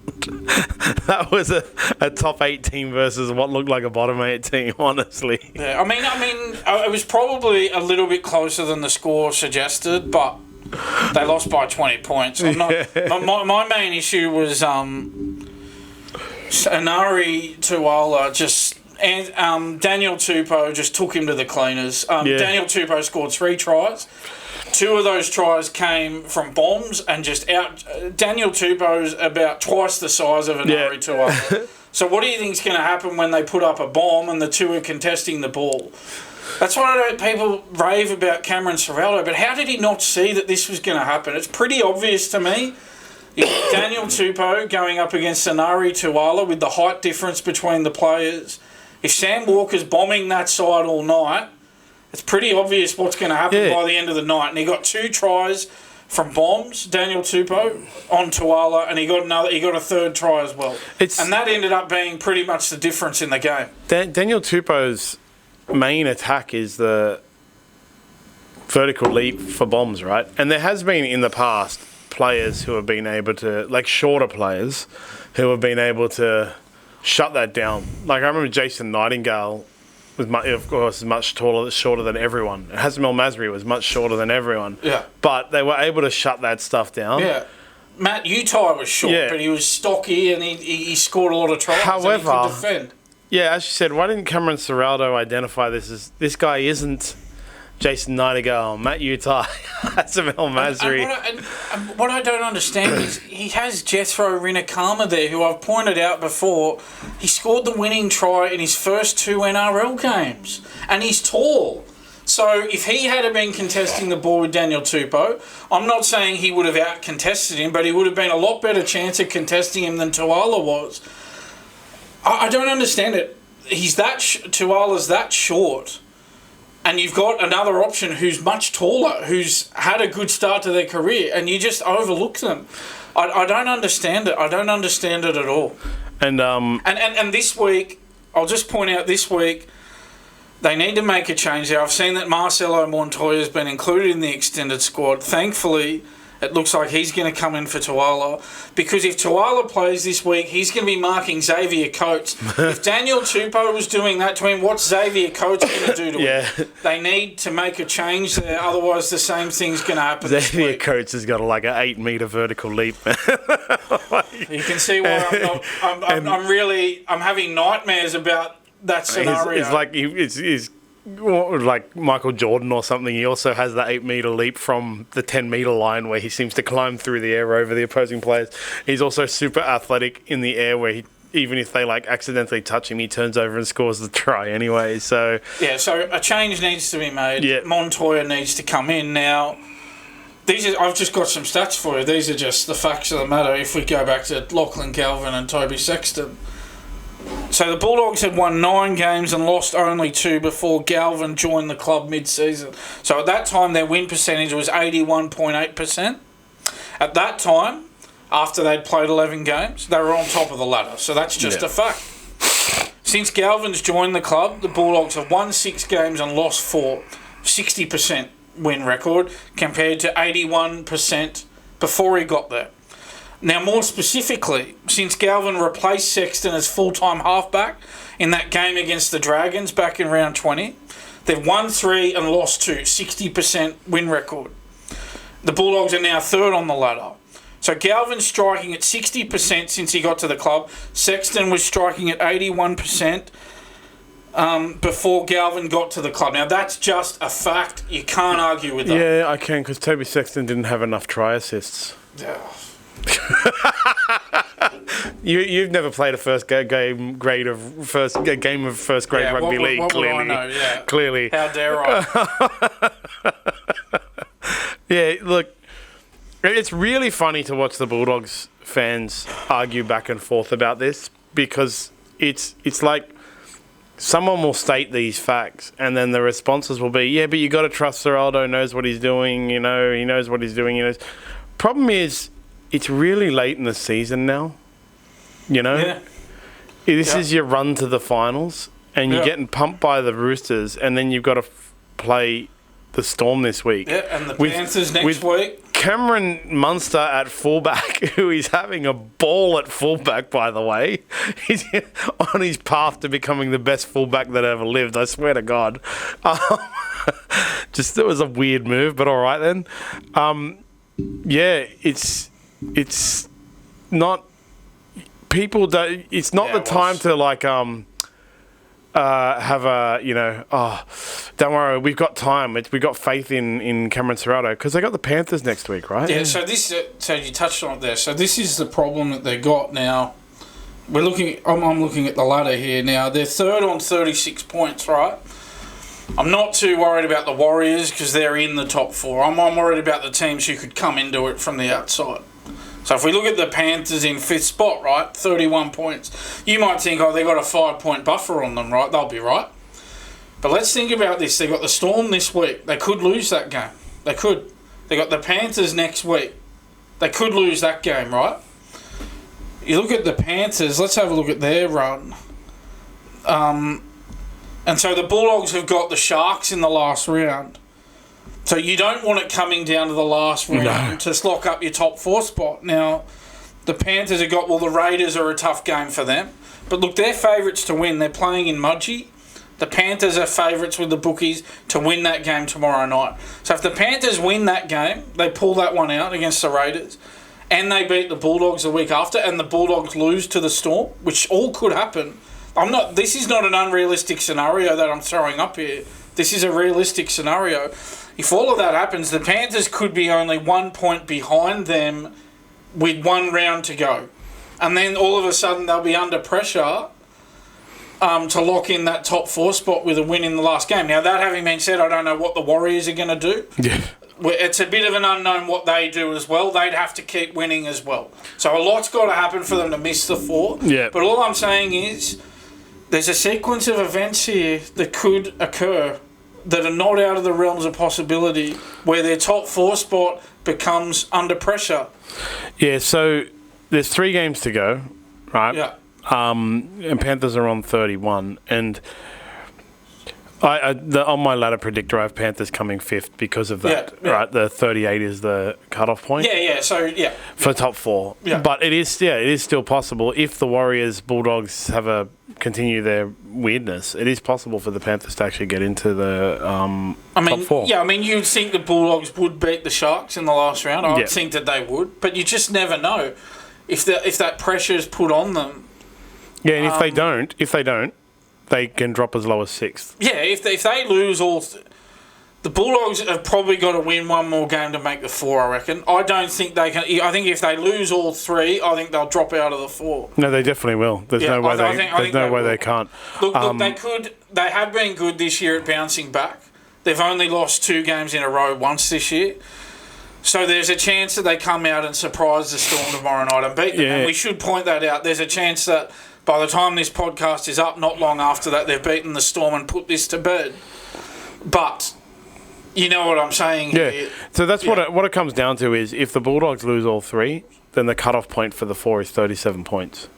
That was a top 8 team versus what looked like a bottom 8 team, honestly. Yeah, I mean, it was probably a little bit closer than the score suggested, but they lost by 20 points. My main issue was Anari Tuala just... And Daniel Tupou just took him to the cleaners. Daniel Tupou scored 3 tries. 2 of those tries came from bombs and just out. Daniel Tupou's about twice the size of Anari Tuala. So what do you think's going to happen when they put up a bomb and the two are contesting the ball? That's why people rave about Cameron Ciraldo, but how did he not see that this was going to happen? It's pretty obvious to me. Daniel Tupou going up against Anari Tuala with the height difference between the players. If Sam Walker's bombing that side all night, it's pretty obvious what's going to happen by the end of the night. And he got 2 tries from bombs, Daniel Tupou, on Tuala, and he got a third try as well. And that ended up being pretty much the difference in the game. Daniel Tupou's main attack is the vertical leap for bombs, right? And there has been in the past players who have been able to, like shorter players, who have been able to shut that down. Like I remember Jason Nightingale was much shorter than everyone. Hasmel Masri was much shorter than everyone. Yeah. But they were able to shut that stuff down. Yeah. Matt Utai was short, but he was stocky and he scored a lot of tries. However, and he could defend. Yeah, as you said, why didn't Cameron Ciraldo identify this as this guy isn't Jason Nightingale, Matt Utai, Hasmel Masri. And what I don't understand is he has Jethro Rinakama there, who I've pointed out before. He scored the winning try in his first 2 NRL games. And he's tall. So if he had been contesting the ball with Daniel Tupou, I'm not saying he would have out-contested him, but he would have been a lot better chance of contesting him than Tuala was. I don't understand it. Tuala's that short. And you've got another option who's much taller, who's had a good start to their career, and you just overlook them. I don't understand it. I don't understand it at all. And this week, I'll just point out this week, they need to make a change there. I've seen that Marcelo Montoya's been included in the extended squad. Thankfully, it looks like he's going to come in for Tuala, because if Tuala plays this week, he's going to be marking Xavier Coates. If Daniel Tupou was doing that to him, what's Xavier Coates going to do to him? They need to make a change there, otherwise the same thing's going to happen Xavier Coates has got like an 8-metre vertical leap. You can see why I'm having nightmares about that scenario. It's like he's like Michael Jordan or something. He also has that 8-metre leap from the 10-metre line where he seems to climb through the air over the opposing players. He's also super athletic in the air where even if they like accidentally touch him, he turns over and scores the try anyway. So a change needs to be made. Yeah. Montoya needs to come in now. I've just got some stats for you. These are just the facts of the matter. If we go back to Lachlan Galvin and Toby Sexton. So the Bulldogs had won 9 games and lost only 2 before Galvin joined the club mid-season. So at that time, their win percentage was 81.8%. At that time, after they'd played 11 games, they were on top of the ladder. So that's just a fact. Since Galvin's joined the club, the Bulldogs have won 6 games and lost 4. 60% win record compared to 81% before he got there. Now, more specifically, since Galvin replaced Sexton as full-time halfback in that game against the Dragons back in round 20, they've won 3 and lost 2, 60% win record. The Bulldogs are now third on the ladder. So Galvin's striking at 60% since he got to the club. Sexton was striking at 81% before Galvin got to the club. Now, that's just a fact. You can't argue with that. Yeah, I can, because Toby Sexton didn't have enough try assists. Yeah. You've never played a game of first grade rugby league. What clearly, would I know? Yeah. Clearly. How dare I? Yeah, look, it's really funny to watch the Bulldogs fans argue back and forth about this, because it's like someone will state these facts and then the responses will be, yeah, but you got to trust Seraldo knows what he's doing, he knows what he's doing. Problem is, it's really late in the season now, Yeah. This is your run to the finals, and you're getting pumped by the Roosters, and then you've got to play the Storm this week. Yeah, and the Panthers next week. Cameron Munster at fullback, who is having a ball at fullback, by the way. He's on his path to becoming the best fullback that ever lived, I swear to God. It was a weird move, but all right then. It's not... People don't... It's not the time to, like... have a, don't worry, we've got time. We've got faith in Cameron Serrato, because they got the Panthers next week, right? Yeah, so you touched on it there. So this is the problem that they got now. I'm looking at the ladder here now. They're third on 36 points, right? I'm not too worried about the Warriors because they're in the top four. I'm worried about the teams who could come into it from the outside. So if we look at the Panthers in fifth spot, right, 31 points, you might think, they got a 5-point buffer on them, right? They'll be right. But let's think about this. They got the Storm this week. They could lose that game. They could. They got the Panthers next week. They could lose that game, right? You look at the Panthers. Let's have a look at their run. And so the Bulldogs have got the Sharks in the last round. So you don't want it coming down to the last round to lock up your top four spot. Now, the Panthers have got, the Raiders are a tough game for them. But look, they're favourites to win. They're playing in Mudgee. The Panthers are favourites with the bookies to win that game tomorrow night. So if the Panthers win that game, they pull that one out against the Raiders, and they beat the Bulldogs the week after, and the Bulldogs lose to the Storm, which all could happen. This is not an unrealistic scenario that I'm throwing up here. This is a realistic scenario. If all of that happens, the Panthers could be only 1 point behind them with 1 round to go. And then all of a sudden they'll be under pressure to lock in that top four spot with a win in the last game. Now, that having been said, I don't know what the Warriors are going to do. Yeah. It's a bit of an unknown what they do as well. They'd have to keep winning as well. So a lot's got to happen for them to miss the four. Yeah. But all I'm saying is there's a sequence of events here that could occur that are not out of the realms of possibility, where their top four spot becomes under pressure. Yeah, so there's 3 games to go, right? Yeah. And Panthers are on 31, and on my ladder predictor, I have Panthers coming 5th because of that, right? The 38 is the cutoff point. For top 4. Yeah. But it is still possible if the Warriors, Bulldogs continue their weirdness. It is possible for the Panthers to actually get into the top 4. Yeah, you'd think the Bulldogs would beat the Sharks in the last round. I would think that they would, but you just never know if that pressure is put on them. Yeah, and if they don't, they can drop as low as 6th. Yeah, if they lose all... The Bulldogs have probably got to win one more game to make the 4, I reckon. I don't think they can... I think if they lose all 3, I think they'll drop out of the 4. No, they definitely will. There's no way they can't. Look, they could... They have been good this year at bouncing back. They've only lost 2 games in a row once this year. So there's a chance that they come out and surprise the Storm tomorrow night and beat them. Yeah. And we should point that out. There's a chance that by the time this podcast is up, not long after that, they've beaten the Storm and put this to bed. But you know what I'm saying? Yeah. So that's what it comes down to is if the Bulldogs lose all 3, then the cutoff point for the 4 is 37 points.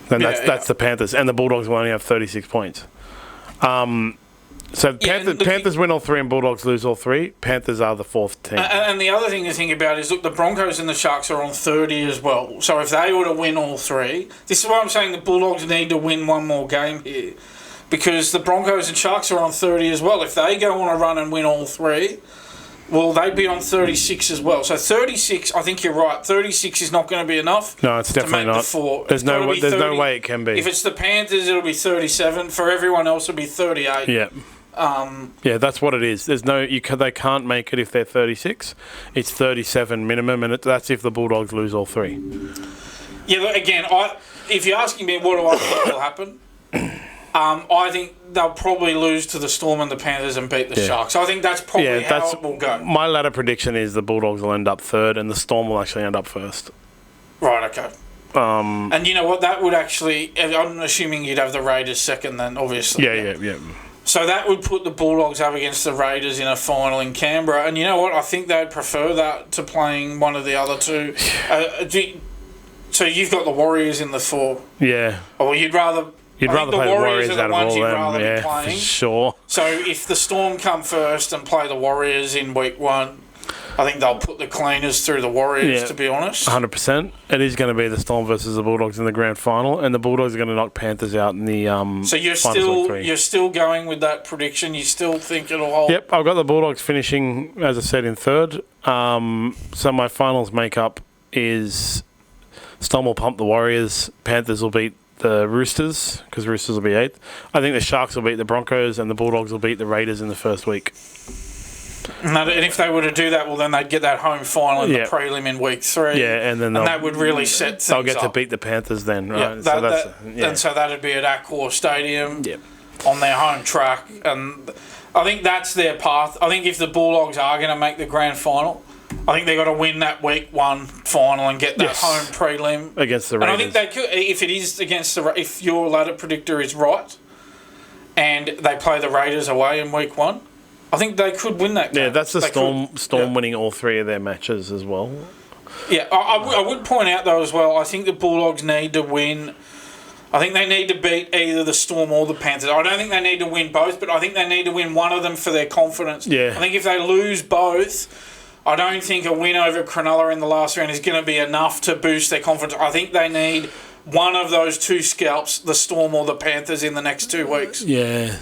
Then that's the Panthers, and the Bulldogs will only have 36 points. So Panthers win all 3 and Bulldogs lose all 3. Panthers are the 4th team. And the other thing to think about is, look, the Broncos and the Sharks are on 30 as well. So if they were to win all 3, this is why I'm saying the Bulldogs need to win one more game here. Because the Broncos and Sharks are on 30 as well. If they go on a run and win all 3, Well, they'd be on 36 as well. So 36, I think you're right. 36 is not going to be enough. No, it's definitely not. There's no way it can be. If it's the Panthers, it'll be 37. For everyone else, it'll be 38. Yeah. Yeah, that's what it is. There's no, they can't make it if they're 36. It's 37 minimum, and that's if the Bulldogs lose all three. Yeah, but again, if you're asking me what do I think will happen, I think they'll probably lose to the Storm and the Panthers and beat the Sharks. I think that's probably how it will go. My ladder prediction is the Bulldogs will end up third and the Storm will actually end up first. Right, okay. And you know what? That would actually... I'm assuming you'd have the Raiders second then, obviously. Yeah. So that would put the Bulldogs up against the Raiders in a final in Canberra. And you know what? I think they'd prefer that to playing one of the other two. So you've got the Warriors in the 4. Yeah. Or you'd rather... You'd rather play the Warriors out of all them, yeah, for sure. So if the Storm come first and play the Warriors in week 1, I think they'll put the cleaners through the Warriors, to be honest. 100%. It is going to be the Storm versus the Bulldogs in the grand final, and the Bulldogs are going to knock Panthers out in the So you're still going with that prediction? You still think it'll hold? Yep, I've got the Bulldogs finishing, as I said, in third. So my finals makeup is Storm will pump the Warriors, Panthers will beat the Roosters, because Roosters will be 8th. I think the Sharks will beat the Broncos and the Bulldogs will beat the Raiders in the first week. And if they were to do that, well, then they'd get that home final in the prelim in week 3. Yeah, and then that would really set things they'll get up. to beat the Panthers then, right? So that'd be at Accor Stadium on their home track. And I think that's their path. I think if the Bulldogs are going to make the grand final, I think they've got to win that week 1 final and get that home prelim against the Raiders. And I think they could, if it is against if your ladder predictor is right, and they play the Raiders away in week 1, I think they could win that game. Yeah, that's the Storm winning all 3 of their matches as well. Yeah, I would point out though as well. I think the Bulldogs need to win. I think they need to beat either the Storm or the Panthers. I don't think they need to win both, but I think they need to win one of them for their confidence. Yeah. I think if they lose both, I don't think a win over Cronulla in the last round is going to be enough to boost their confidence. I think they need one of those 2 scalps, the Storm or the Panthers, in the next 2 weeks. Yeah.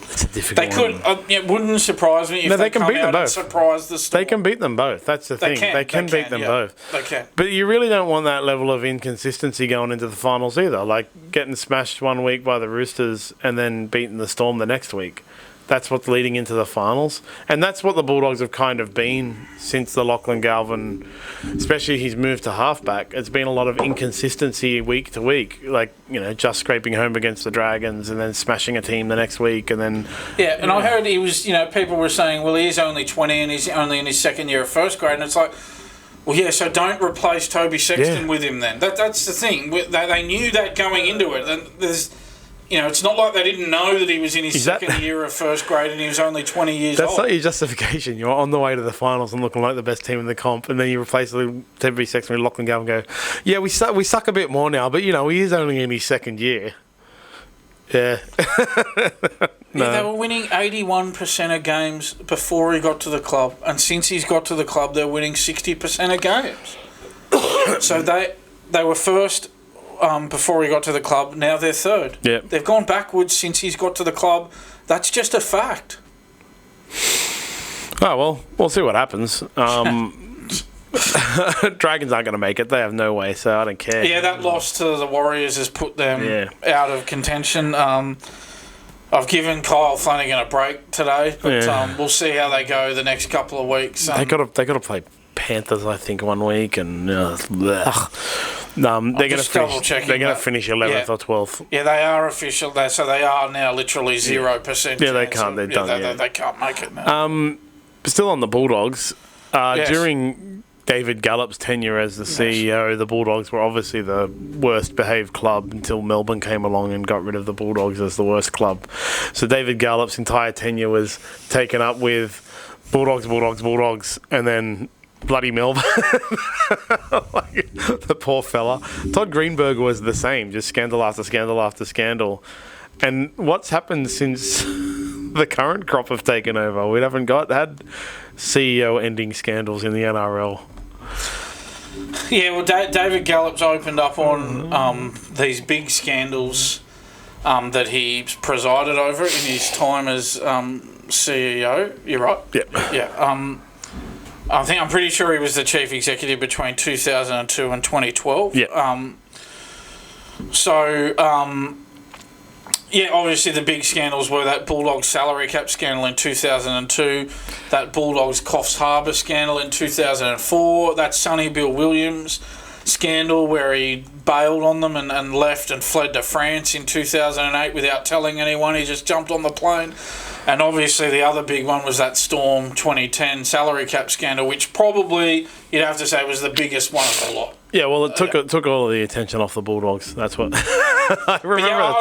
It's a difficult one. It wouldn't surprise me if they can beat them both. Surprise the Storm. They can beat them both. That's the thing. They can beat them both. They can. But you really don't want that level of inconsistency going into the finals either. Like getting smashed one week by the Roosters and then beating the Storm the next week. That's what's leading into the finals. And that's what the Bulldogs have kind of been since the Lachlan Galvin, especially his move to halfback. It's been a lot of inconsistency week to week. Like, just scraping home against the Dragons and then smashing a team the next week and then... Yeah, and I heard he was, people were saying, well, he's only 20 and he's only in his second year of first grade. And it's like, well, yeah, so don't replace Toby Sexton with him then. That's the thing. They knew that going into it. And there's... it's not like they didn't know that he was in his second year of first grade and he was only 20 years old. That's not your justification. You're on the way to the finals and looking like the best team in the comp, and then you replace Toby Sexton with Lachlan Galvin and go, yeah, we suck a bit more now, but, he is only in his second year. Yeah. No. Yeah, they were winning 81% of games before he got to the club, and since he's got to the club, they're winning 60% of games. So they were first... before he got to the club, now they're third. Yeah. They've gone backwards since he's got to the club. That's just a fact. Oh, well, we'll see what happens. Dragons aren't going to make it. They have no way, so I don't care. Yeah, that loss to the Warriors has put them out of contention. I've given Kyle Flanagan a break today, but we'll see how they go the next couple of weeks. They got to play Panthers, I think, 1 week, and they're going to finish 11th or 12th. Yeah, they are official. So they are now literally 0%. Yeah, they can't. They're done. They can't make it now. Still on the Bulldogs. During David Gallop's tenure as the CEO, the Bulldogs were obviously the worst behaved club until Melbourne came along and got rid of the Bulldogs as the worst club. So David Gallop's entire tenure was taken up with Bulldogs, and then bloody Melbourne. The poor fella. Todd Greenberg was the same, just scandal after scandal after scandal. And what's happened since the current crop have taken over? We haven't had CEO ending scandals in the NRL. Yeah, well, David Gallop's opened up on these big scandals that he presided over in his time as CEO. You're right. Yeah. I'm pretty sure he was the chief executive between 2002 and 2012. Yeah. Obviously the big scandals were that Bulldogs salary cap scandal in 2002, that Bulldogs Coffs Harbour scandal in 2004, that Sonny Bill Williams scandal where he bailed on them and left and fled to France in 2008 without telling anyone. He just jumped on the plane. And obviously the other big one was that Storm 2010 salary cap scandal, which probably you'd have to say was the biggest one of the lot. Yeah, well, it took all of the attention off the Bulldogs. That's what I remember.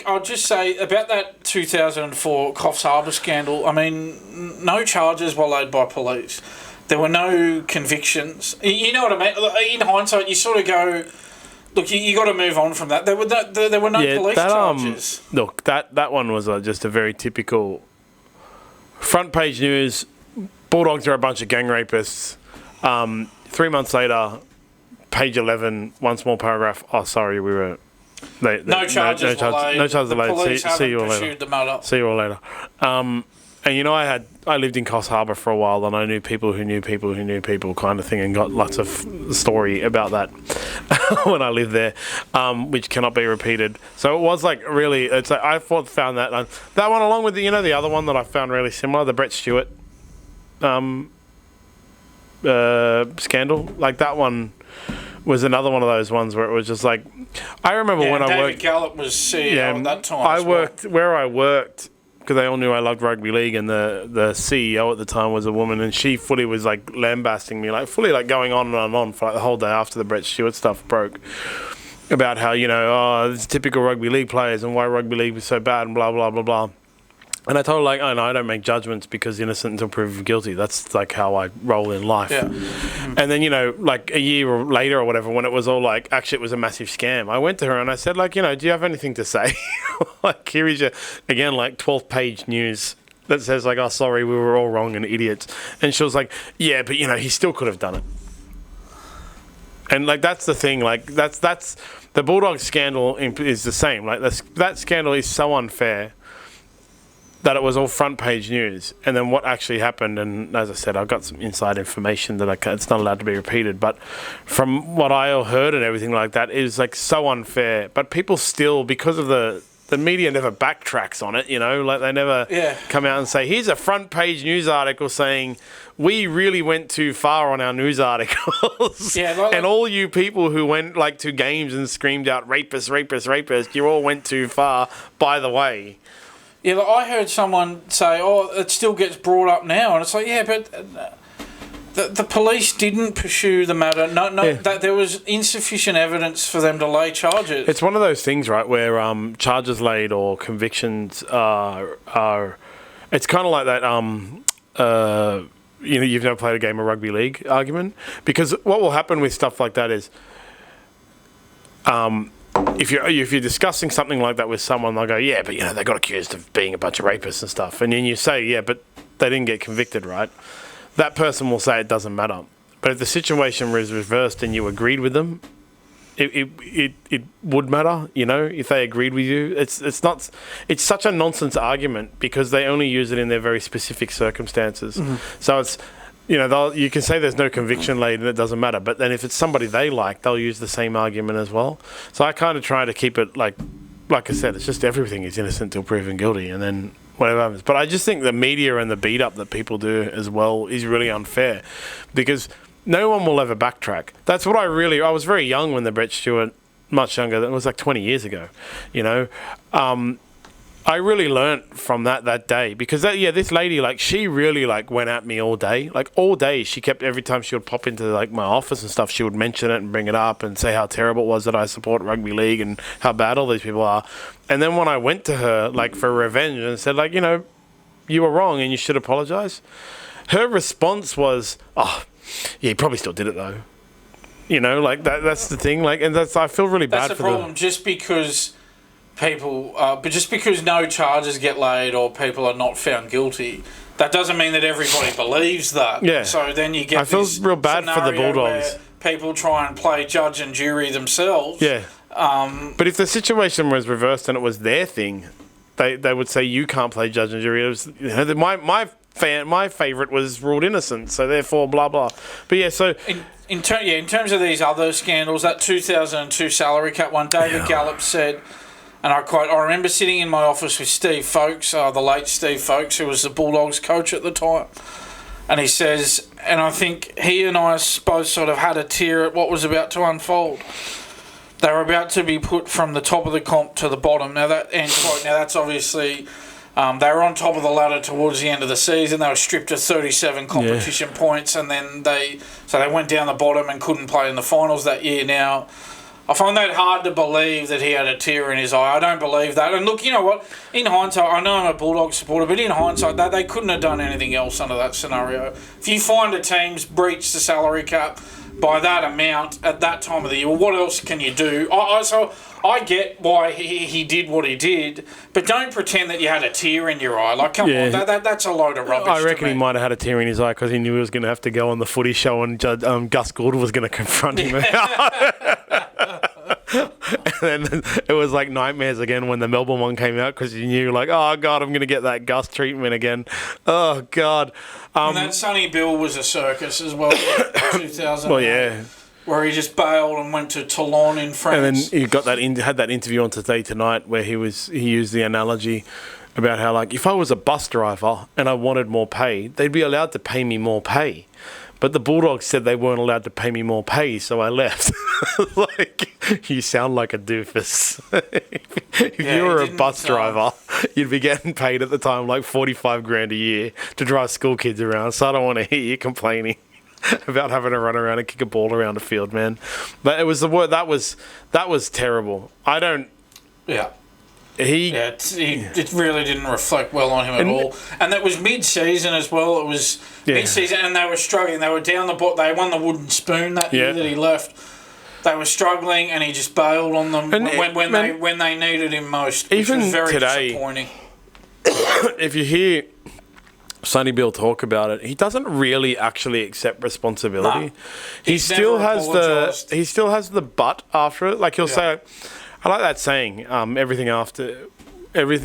I'll just say about that 2004 Coffs Harbour scandal. I mean, no charges were laid by police. There were no convictions. You know what I mean? In hindsight, you sort of go, look, you got to move on from that. There were no police charges. Look, that one was just a very typical front page news. Bulldogs are a bunch of gang rapists. 3 months later, page 11, one small paragraph. Oh, sorry, we were. No charges were laid. No charges were laid. Police See you all haven't later. pursued the matter. See you all later. And you know, I lived in Coffs Harbour for a while, and I knew people who knew people who knew people, kind of thing, and got lots of story about that when I lived there, which cannot be repeated. So it was like really, it's like I found that one along with the other one that I found really similar, the Brett Stewart scandal. Like that one was another one of those ones where it was just like, I remember when I worked. David Gallop was CEO at that time. Where I worked. Because they all knew I loved rugby league, and the CEO at the time was a woman, and she fully was like lambasting me, like fully like going on and on for like the whole day after the Brett Stewart stuff broke, about how it's typical rugby league players and why rugby league was so bad and blah blah blah blah. And I told her, like, oh, no, I don't make judgments because innocent until proven guilty. That's like how I roll in life. Yeah. And then, like a year later or whatever, when it was all like, actually it was a massive scam, I went to her and I said, like, do you have anything to say? Like, here is your, again, like 12-page news that says like, oh, sorry, we were all wrong and idiots. And she was like, yeah, but, he still could have done it. And like, that's the thing, like that's the Bulldogs scandal is the same. Like that scandal is so unfair that it was all front page news, and then what actually happened, and as I said, I've got some inside information that it's not allowed to be repeated, but from what I heard and everything like that, it is like so unfair. But people still, because of the media never backtracks on it, like they never come out and say, here's a front page news article saying we really went too far on our news articles. And all you people who went like to games and screamed out rapist, rapist, rapist, you all went too far, by the way. Yeah, like I heard someone say, oh, it still gets brought up now. And it's like, yeah, but the police didn't pursue the matter. That there was insufficient evidence for them to lay charges. It's one of those things, right, where charges laid or convictions are it's kind of like that, you've never played a game of rugby league argument. Because what will happen with stuff like that is... If you're discussing something like that with someone, they'll go, yeah, but they got accused of being a bunch of rapists and stuff, and then you say, yeah, but they didn't get convicted, right? That person will say it doesn't matter. But if the situation was reversed and you agreed with them, it would matter, if they agreed with you. It's such a nonsense argument because they only use it in their very specific circumstances. Mm-hmm. So it's. You can say there's no conviction laid and it doesn't matter, but then if it's somebody they like, they'll use the same argument as well. So I kind of try to keep it like I said, it's just everything is innocent till proven guilty, and then whatever happens. But I just think the media and the beat up that people do as well is really unfair because no one will ever backtrack. That's what I was very young when the Brett Stewart, much younger, that was like 20 years ago, I really learnt from that day because this lady, like, she really like went at me all day. Like all day, she kept, every time she would pop into like my office and stuff, she would mention it and bring it up and say how terrible it was that I support rugby league and how bad all these people are. And then when I went to her like for revenge and said like, you were wrong and you should apologize, her response was, oh, yeah, he probably still did it though. Like that's the thing. Like, and I feel really bad for them. That's the problem. Just because no charges get laid or people are not found guilty, that doesn't mean that everybody believes that. Yeah. So then you get I feel real bad for the Bulldogs. Where people try and play judge and jury themselves. Yeah. But if the situation was reversed and it was their thing, they would say you can't play judge and jury. It was, my favourite was ruled innocent, so therefore blah blah. But yeah, so in terms of these other scandals, that 2002 salary cap one, David Gallop said, and I quote, "I remember sitting in my office with Steve Folkes, the late Steve Folkes, who was the Bulldogs coach at the time." And he says, and I think he and I both sort of had a tear at what was about to unfold. They were about to be put from the top of the comp to the bottom. Now that end quote. Now that's obviously they were on top of the ladder towards the end of the season. They were stripped of 37 competition points, and then they went down the bottom and couldn't play in the finals that year. Now, I find that hard to believe that he had a tear in his eye. I don't believe that. And look, you know what? In hindsight, I know I'm a Bulldogs supporter, but in hindsight, they couldn't have done anything else under that scenario. If you find a team's breached the salary cap by that amount at that time of the year, well, what else can you do? So I get why he did what he did, but don't pretend that you had a tear in your eye. Like, come on, that's a load of rubbish. I reckon he might have had a tear in his eye because he knew he was going to have to go on the footy show and Gus Gould was going to confront him. And then it was like nightmares again when the Melbourne one came out because you knew, like, oh, God, I'm going to get that Gus treatment again. Oh, God. And that Sonny Bill was a circus as well, 2000. Well, yeah. Where he just bailed and went to Toulon in France. And then he got had that interview on Today Tonight where he used the analogy about how, like, if I was a bus driver and I wanted more pay, they'd be allowed to pay me more pay. But the Bulldogs said they weren't allowed to pay me more pay, so I left. Like, you sound like a doofus. If you were a bus driver, you'd be getting paid at the time like $45,000 a year to drive school kids around. So I don't want to hear you complaining about having to run around and kick a ball around the field, man. But it was the word that was terrible. I don't. Yeah. It really didn't reflect well on him at all. And that was mid-season as well. It was mid-season, and they were struggling. They were down the bottom. They won the wooden spoon that year that he left. They were struggling, and he just bailed on them when they needed him most, which was very disappointing. If you hear Sonny Bill talk about it, he doesn't really actually accept responsibility. No. He still has the but after it. Like he'll say, I like that saying,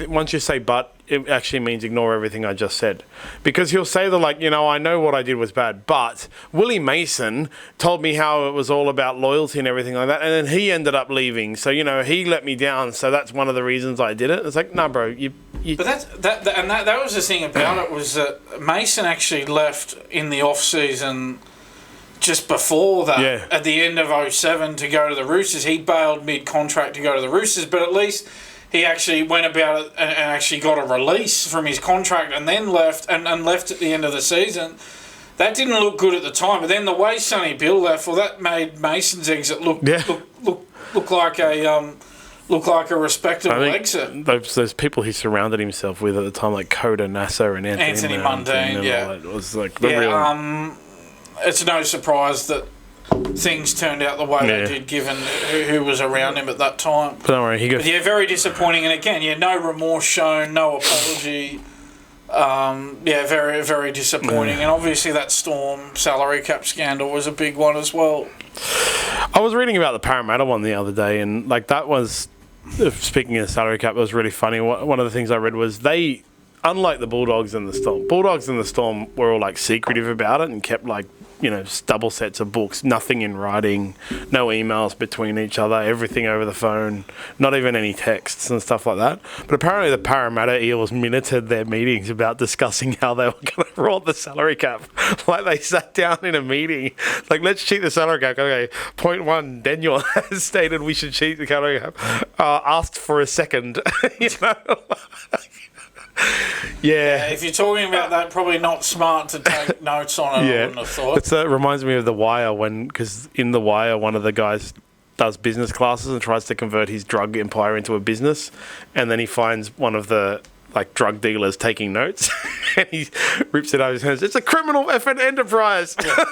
once you say but, it actually means ignore everything I just said. Because he'll say I know what I did was bad, but Willie Mason told me how it was all about loyalty and everything like that, and then he ended up leaving. So, he let me down, so that's one of the reasons I did it. It's like, no, bro, But that was the thing about it, was that Mason actually left in the off-season just before that, at the end of 2007, to go to the Roosters. He bailed mid-contract to go to the Roosters, but at least he actually went about it and actually got a release from his contract and then left and left at the end of the season. That didn't look good at the time, but then the way Sonny Bill left, well, that made Mason's exit look like a respectable exit. Those people he surrounded himself with at the time, like Coda Nasser and Anthony Mundine, it was like the real. It's no surprise that things turned out the way they did, given who was around him at that time. But don't worry, very disappointing. And again, no remorse shown, no apology. Very, very disappointing. And obviously that Storm salary cap scandal was a big one as well. I was reading about the Parramatta one the other day, and that was, speaking of salary cap, it was really funny. One of the things I read was they, unlike the Bulldogs and the Storm were all secretive about it and kept double sets of books, nothing in writing, no emails between each other, everything over the phone, not even any texts and stuff like that. But apparently the Parramatta Eels minuted their meetings about discussing how they were going to roll the salary cap. They sat down in a meeting, let's cheat the salary cap. Okay, point one, Daniel has stated we should cheat the salary cap. Asked for a second, Yeah. If you're talking about that, probably not smart to take notes on it, I wouldn't have thought. It reminds me of The Wire, because in The Wire, one of the guys does business classes and tries to convert his drug empire into a business, and then he finds one of the drug dealers taking notes, and he rips it out of his hands. It's a criminal effort enterprise. Yeah.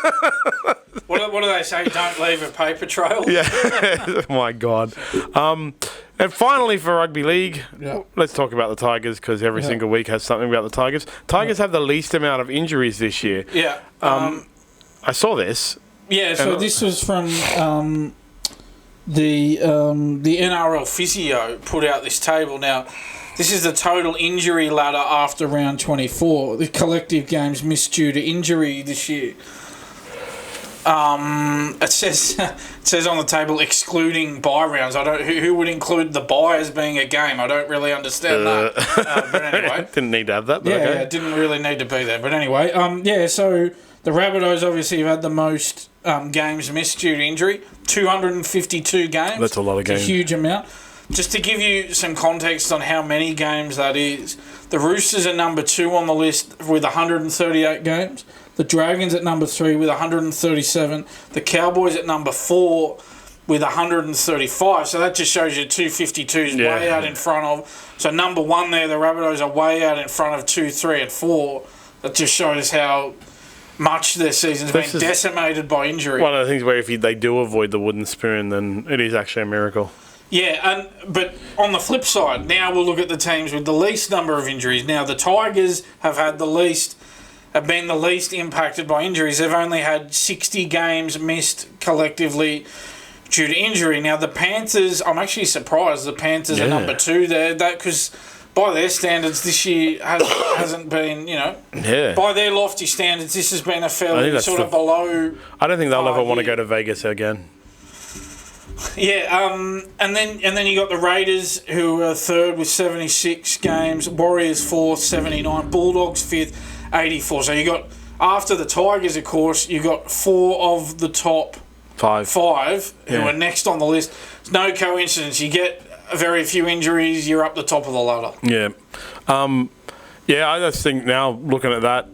What do they say? Don't leave a paper trail. Yeah. My God. And finally, for rugby league, let's talk about the Tigers, because every single week has something about the Tigers. Tigers have the least amount of injuries this year. Yeah. I saw this. Yeah. So this was from the NRL physio put out this table. Now, this is the total injury ladder after round 24. The collective games missed due to injury this year. It says on the table excluding bye rounds. Who would include the bye as being a game? I don't really understand that. But anyway, didn't need to have that. But yeah, okay. it didn't really need to be there. But anyway, So the Rabbitohs obviously have had the most games missed due to injury. 252 games. That's a lot of games. It's a huge amount. Just to give you some context on how many games that is, the Roosters are number 2 on the list with 138 games. The Dragons at number 3 with 137. The Cowboys at number 4 with 135. So that just shows you 252 is way out in front of. So number 1 there, the Rabbitohs are way out in front of 2, 3 and 4. That just shows how much their season's been decimated by injury. One of the things where if they do avoid the wooden spoon, then it is actually a miracle. Yeah, but on the flip side, now we'll look at the teams with the least number of injuries. Now, the Tigers have been the least impacted by injuries. They've only had 60 games missed collectively due to injury. Now, the Panthers, I'm actually surprised the Panthers are number 2 there. Because by their standards, this year hasn't been, by their lofty standards, this has been a fairly sort of below. I don't think they'll ever want to go to Vegas again. Yeah, and then you got the Raiders, who are 3rd with 76 games, Warriors 4th, 79, Bulldogs 5th, 84. So you got, after the Tigers, of course, you got 4 of the top 5 who are next on the list. It's no coincidence. You get very few injuries, you're up the top of the ladder. Yeah. I just think now, looking at that,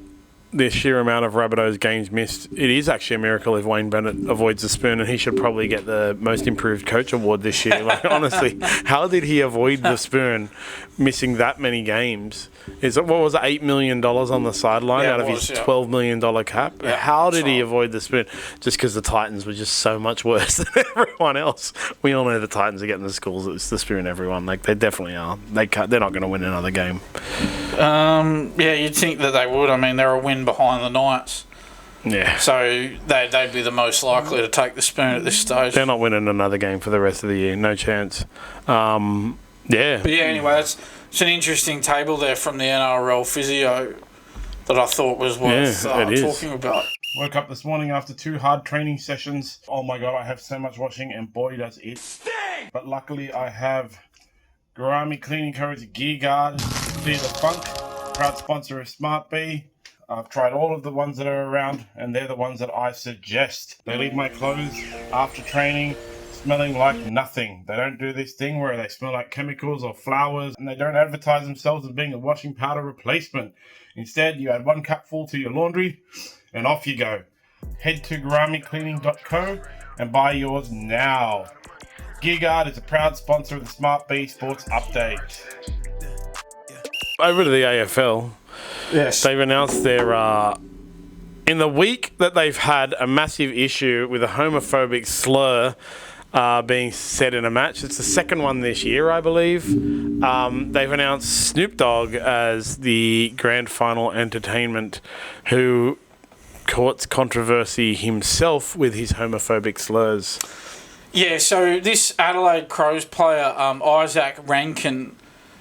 the sheer amount of Rabbitohs games missed, it is actually a miracle if Wayne Bennett avoids the spoon, and he should probably get the most improved coach award this year. Like, honestly, how did he avoid the spoon missing that many games? What was it, $8 million on the sideline out of his $12 million cap? Yeah, how did he avoid the spoon? Just because the Titans were just so much worse than everyone else. We all know the Titans are getting the schools. It's the spoon, everyone. Like, they definitely are. They're not going to win another game. You'd think that they would. I mean, they're a win behind the Knights. Yeah. So they'd be the most likely to take the spoon at this stage. They're not winning another game for the rest of the year. No chance. But anyway, it's an interesting table there from the NRL physio that I thought was worth talking about. Woke up this morning after 2 hard training sessions. Oh my God, I have so much washing, and boy does it sting! But luckily I have Garame cleaning codes, Gear Guard, Clear the Funk, proud sponsor of SmartB. I've tried all of the ones that are around, and they're the ones that I suggest. They leave my clothes after training smelling like nothing. They don't do this thing where they smell like chemicals or flowers, and they don't advertise themselves as being a washing powder replacement. Instead, you add 1 cupful to your laundry, and off you go. Head to garamecleaning.co and buy yours now. Gearguard is a proud sponsor of the SmartB Sports Update. Over to the AFL. Yes. They've announced their... in the week that they've had a massive issue with a homophobic slur being said in a match. It's the second one this year, I believe. They've announced Snoop Dogg as the Grand Final entertainment, who courts controversy himself with his homophobic slurs. Yeah, so this Adelaide Crows player, Isaac Rankin,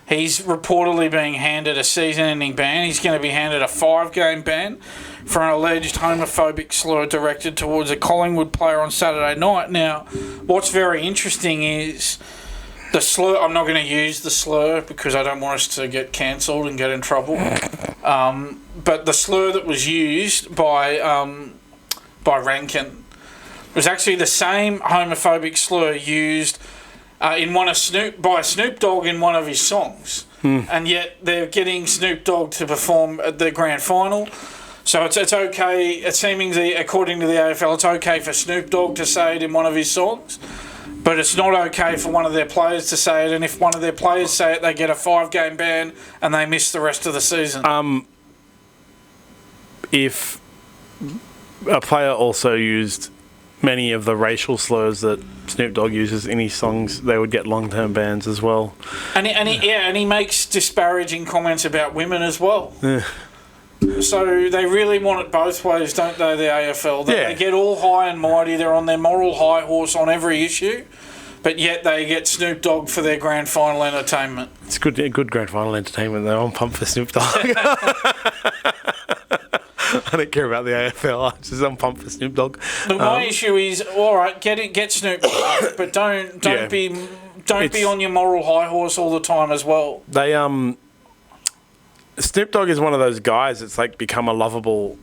he's reportedly being handed a season-ending ban. He's going to be handed a 5-game ban for an alleged homophobic slur directed towards a Collingwood player on Saturday night. Now, what's very interesting is the slur. I'm not going to use the slur because I don't want us to get cancelled and get in trouble. But the slur that was used by Rankin was actually the same homophobic slur used by Snoop Dogg in one of his songs. And yet they're getting Snoop Dogg to perform at the Grand Final. So it's okay, it's seemingly, according to the AFL, it's okay for Snoop Dogg to say it in one of his songs, but it's not okay for one of their players to say it, and if one of their players say it, they get a 5-game ban and they miss the rest of the season. If a player also used many of the racial slurs that Snoop Dogg uses in his songs, they would get long-term bans as well. And he makes disparaging comments about women as well. Yeah. So they really want it both ways, don't they, the AFL? They get all high and mighty. They're on their moral high horse on every issue. but yet they get Snoop Dogg for their grand final entertainment. It's good grand final entertainment, though. I'm pumped for Snoop Dogg. I don't care about the AFL. I'm pumped for Snoop Dogg. But my issue is, all right, get Snoop Dogg, but don't be on your moral high horse all the time as well. Snoop Dogg is one of those guys that's like become a lovable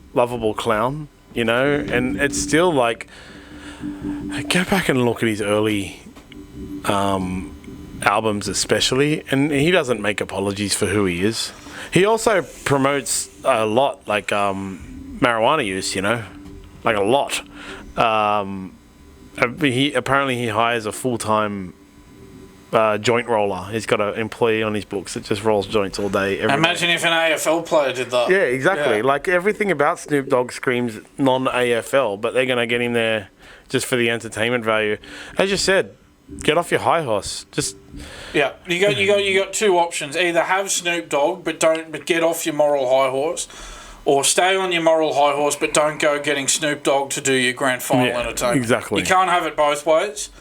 clown, you know, and it's still like, go back and look at his early albums especially, and he doesn't make apologies for who he is. He also promotes a lot, like marijuana use, you know, like a lot. He hires a full-time joint roller. He's got an employee on his books that just rolls joints all day. Imagine if an AFL player did that. Yeah, exactly. Yeah. Like everything about Snoop Dogg screams non-AFL, but they're going to get him there just for the entertainment value. As you said, get off your high horse. You got two options. Either have Snoop Dogg, but get off your moral high horse, or stay on your moral high horse, but don't go getting Snoop Dogg to do your grand final entertainment. Exactly. You can't have it both ways.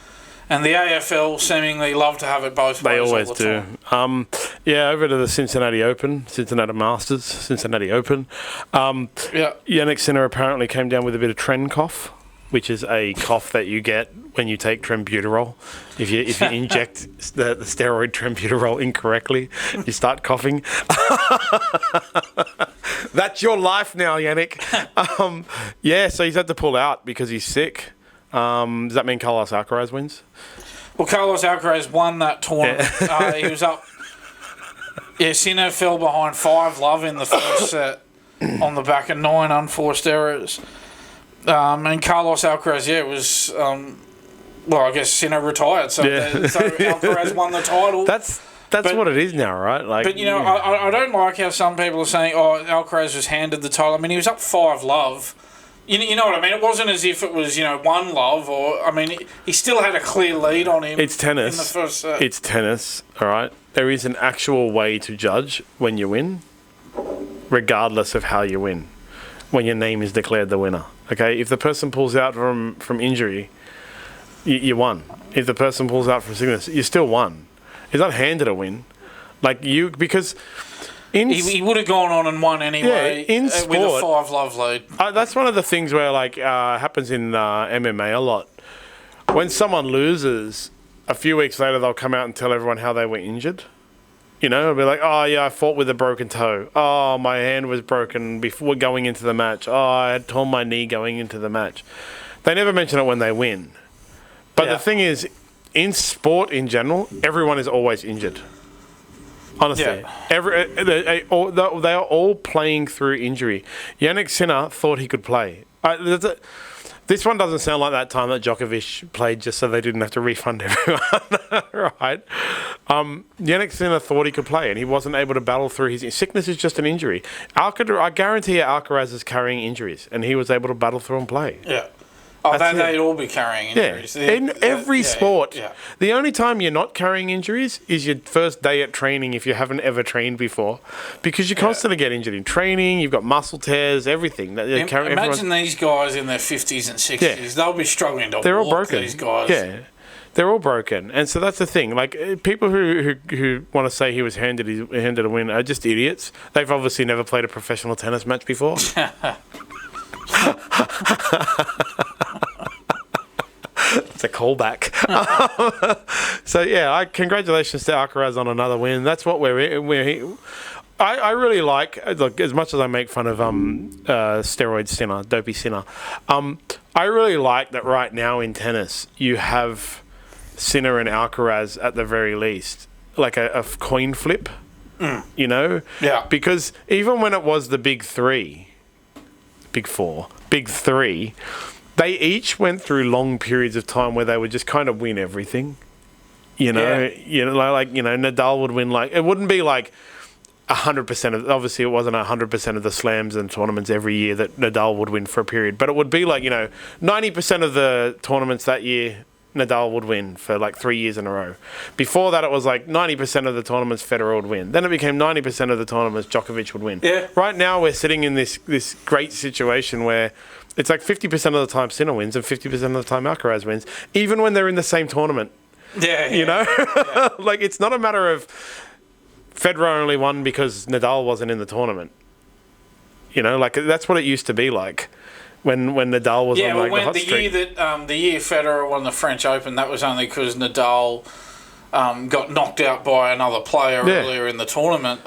And the AFL seemingly love to have it both ways. They always all the do. Over to the Cincinnati Open, Cincinnati Open. Jannik Sinner apparently came down with a bit of trend cough, which is a cough that you get when you take trenbuterol. If you inject the steroid trenbuterol incorrectly, you start coughing. That's your life now, Jannik. So he's had to pull out because he's sick. Does that mean Carlos Alcaraz wins? Well, Carlos Alcaraz won that tournament. Yeah. He was up. Yeah, Sinner fell behind 5-love in the first set on the back of 9 unforced errors. And Carlos Alcaraz, was... I guess Sinner retired, so Alcaraz won the title. That's what it is now, right? Like, but, I don't like how some people are saying, Alcaraz was handed the title. I mean, he was up 5-love. You know what I mean? It wasn't as if it was, 1-love, or, I mean, he still had a clear lead on him. It's tennis. In the first set. It's tennis, all right? There is an actual way to judge when you win, regardless of how you win, when your name is declared the winner, okay? If the person pulls out from injury, you won. If the person pulls out from sickness, you still won. It's not handed a win. Because... He would have gone on and won anyway in sport, with a 5-love lead. That's one of the things where happens in MMA a lot. When someone loses, a few weeks later they'll come out and tell everyone how they were injured. It'll be like, I fought with a broken toe. Oh, my hand was broken before going into the match. Oh, I had torn my knee going into the match. They never mention it when they win. But the thing is, in sport in general, everyone is always injured. Honestly, they are all playing through injury. Jannik Sinner thought he could play. This one doesn't sound like that time that Djokovic played just so they didn't have to refund everyone, right? Jannik Sinner thought he could play, and he wasn't able to battle through his sickness. Is just an injury. I guarantee you, Alcaraz is carrying injuries, and he was able to battle through and play. Yeah. They'd all be carrying injuries. Yeah. In every sport. Yeah. The only time you're not carrying injuries is your first day at training if you haven't ever trained before. Because you constantly get injured in training, you've got muscle tears, everything. Imagine these guys in their 50s and 60s. Yeah. They'll be struggling to They're walk, all broken. These guys. Yeah. They're all broken. And so that's the thing. People who want to say he was handed a win are just idiots. They've obviously never played a professional tennis match before. It's a callback. Congratulations to Alcaraz on another win. That's what I really like. Look, as much as I make fun of steroid Sinner, dopey Sinner, I really like that right now in tennis you have Sinner and Alcaraz at the very least, like a coin flip. Yeah. Because even when it was the big three, big three. They each went through long periods of time where they would just kind of win everything. Nadal would win it wouldn't be 100% of. Obviously, it wasn't 100% of the slams and tournaments every year that Nadal would win for a period, but it would be 90% of the tournaments that year Nadal would win for 3 years in a row. Before that, it was 90% of the tournaments Federer would win. Then it became 90% of the tournaments Djokovic would win. Yeah. Right now, we're sitting in this great situation where it's 50% of the time Sinner wins and 50% of the time Alcaraz wins, even when they're in the same tournament. You know? Yeah. Like, it's not a matter of Federer only won because Nadal wasn't in the tournament. You know, like, that's what it used to be like when Nadal was on, like, the hot streak. The year Federer won the French Open, that was only because Nadal got knocked out by another player earlier in the tournament.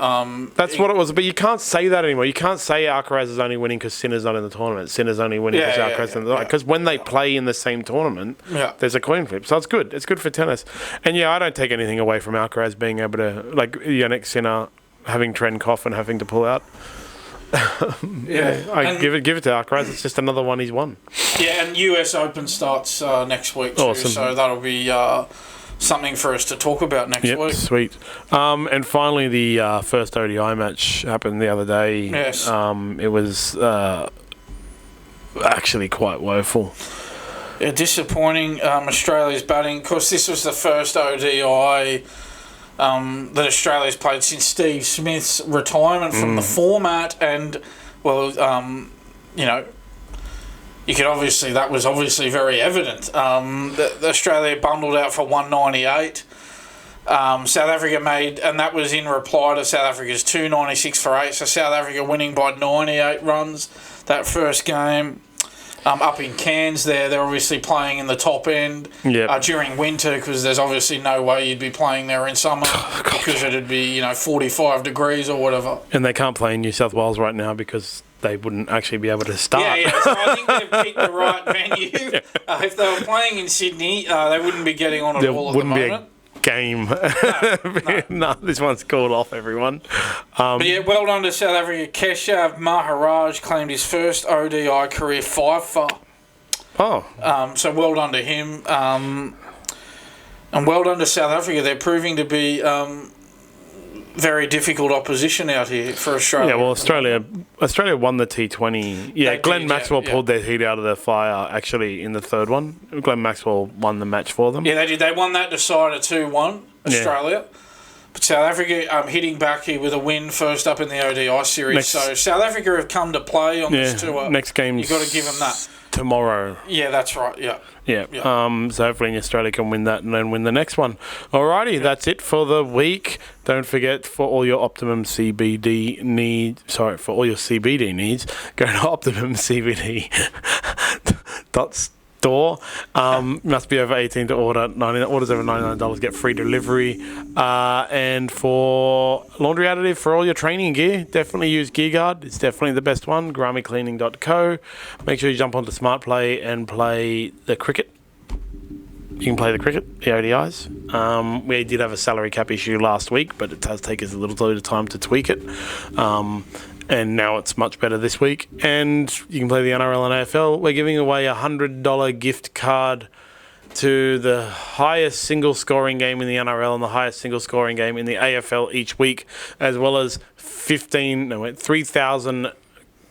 That's what it was. But you can't say that anymore. You can't say Alcaraz is only winning because Sinner's not in the tournament. Sinner's only winning because Alcaraz is in the tournament. Because when they play in the same tournament, there's a coin flip. So it's good. It's good for tennis. And, I don't take anything away from Alcaraz being able to, like, Jannik Sinner having Trenkov and having to pull out. I give it to Alcaraz. It's just another one he's won. Yeah, and US Open starts next week too. Awesome. So that'll be something for us to talk about next week. Sweet. And finally, the first ODI match happened the other day. Yes. It was actually quite woeful. Yeah, disappointing. Australia's batting. Of course, this was the first ODI that Australia's played since Steve Smith's retirement from the format. And, well, you could obviously, that was obviously very evident. Australia bundled out for 198. South Africa made, and that was in reply to South Africa's 296 for 8. So South Africa winning by 98 runs that first game. Up in Cairns they're obviously playing in the top end during winter because there's obviously no way you'd be playing there in summer because it'd be 45 degrees or whatever. And they can't play in New South Wales right now because they wouldn't actually be able to start. Yeah. So I think they've picked the right venue. If they were playing in Sydney, they wouldn't be getting on at all at the moment. Game. No. This one's called off, everyone. But well done to South Africa. Keshav Maharaj claimed his first ODI career 5-for. So well done to him. And well done to South Africa. They're proving to be very difficult opposition out here for Australia. Yeah, well, Australia won the T20. Yeah, Glenn Maxwell pulled their heat out of the fire, actually, in the third one. Glenn Maxwell won the match for them. Yeah, they did. They won that decider 2-1, Australia. Yeah. But South Africa hitting back here with a win first up in the ODI series. So South Africa have come to play on this tour. Next game, you've got to give them that. Tomorrow. Yeah, that's right. Yeah. So hopefully Australia can win that and then win the next one. Alrighty, that's it for the week. Don't forget, for all your Optimum CBD needs, go to optimumcbd.store. Must be over 18 to order. Orders over $99 get free delivery. And for laundry additive for all your training gear, definitely use GearGuard. It's definitely the best one. GarameCleaning.co. Make sure you jump onto SmartPlay and play the cricket. You can play the cricket, the ODIs. We did have a salary cap issue last week, but it does take us a little bit of time to tweak it. And now it's much better this week. And you can play the NRL and AFL. We're giving away a $100 gift card to the highest single scoring game in the NRL and the highest single scoring game in the AFL each week, as well as 3,000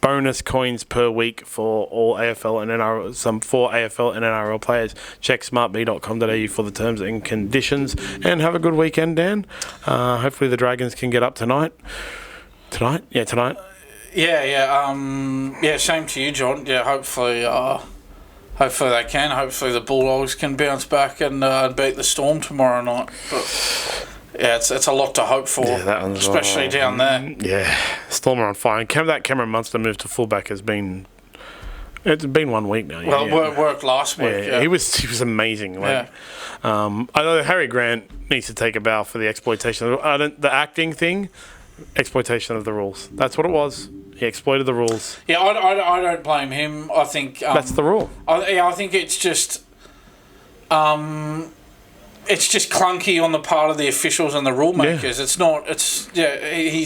bonus coins per week for all AFL and NRL, some 4 AFL and NRL players. Check smartb.com.au for the terms and conditions. And have a good weekend, Dan. Hopefully the Dragons can get up tonight. Tonight. Yeah, same to you, John. Yeah, hopefully they can. Hopefully the Bulldogs can bounce back and beat the Storm tomorrow night. But yeah, it's a lot to hope for, especially down there. Yeah, Storm are on fire. That Cameron Munster move to fullback it's been 1 week now. Well, it worked last week. Yeah. He was amazing. I know Harry Grant needs to take a bow for the exploitation. The acting thing. Exploitation of the rules. That's what it was. He exploited the rules. Yeah, I don't blame him. I think that's the rule. I think it's just clunky on the part of the officials and the rule makers. It's not. He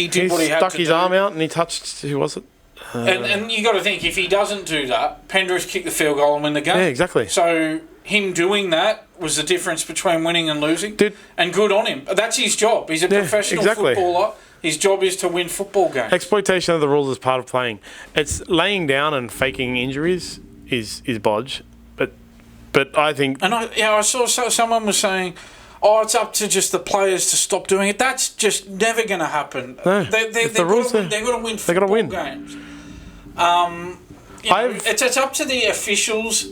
did what he had to do. Stuck his arm out and he touched. Who was it? And you got to think, if he doesn't do that, Penrith kick the field goal and win the game. Yeah, exactly. So him doing that was the difference between winning and losing. And good on him. That's his job. He's a professional footballer. His job is to win football games. Exploitation of the rules is part of playing. It's laying down and faking injuries is bodge. But I think... And I saw someone was saying, it's up to just the players to stop doing it. That's just never going to happen. No, they're going to win football games. It's up to the officials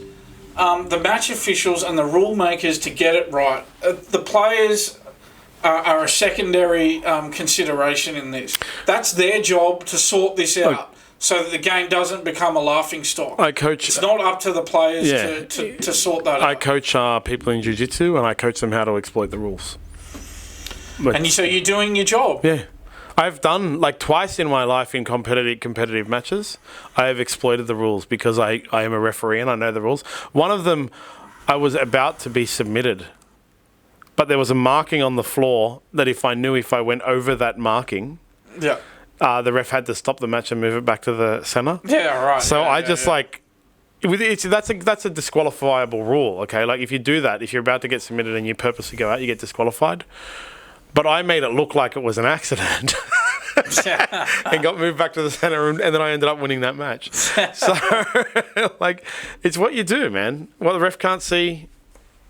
the match officials and the rule makers to get it right. The players are a secondary consideration in this. That's their job to sort this out so that the game doesn't become a laughing stock. I coach. It's not up to the players to sort that out. I coach people in jiu-jitsu and I coach them how to exploit the rules. So you're doing your job. Yeah. I've done, like, twice in my life in competitive matches, I have exploited the rules because I am a referee and I know the rules. One of them, I was about to be submitted, but there was a marking on the floor that if I went over that marking, the ref had to stop the match and move it back to the centre. Yeah, right. So that's a disqualifiable rule, okay? Like, if you do that, if you're about to get submitted and you purposely go out, you get disqualified. But I made it look like it was an accident and got moved back to the centre, and then I ended up winning that match. So, like, it's what you do, man. What the ref can't see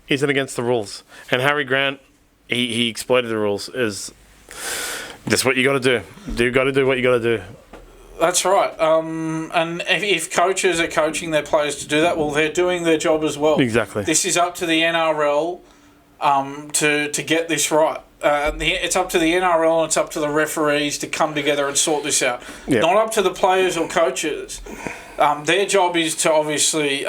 isn't against the rules. And Harry Grant, he exploited the rules. Is just what you got to do. You got to do what you got to do. That's right. And if coaches are coaching their players to do that, well, they're doing their job as well. Exactly. This is up to the NRL to get this right. It's up to the NRL and it's up to the referees to come together and sort this out. Yep. Not up to the players or coaches. Their job is to obviously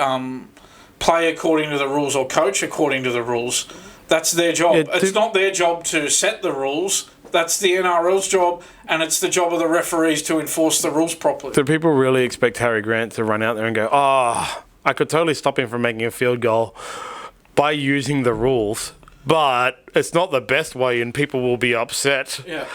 play according to the rules or coach according to the rules. That's their job. It's not their job to set the rules. That's the NRL's job, and it's the job of the referees to enforce the rules properly. Do people really expect Harry Grant to run out there and go, I could totally stop him from making a field goal by using the rules, but it's not the best way and people will be upset. Yeah.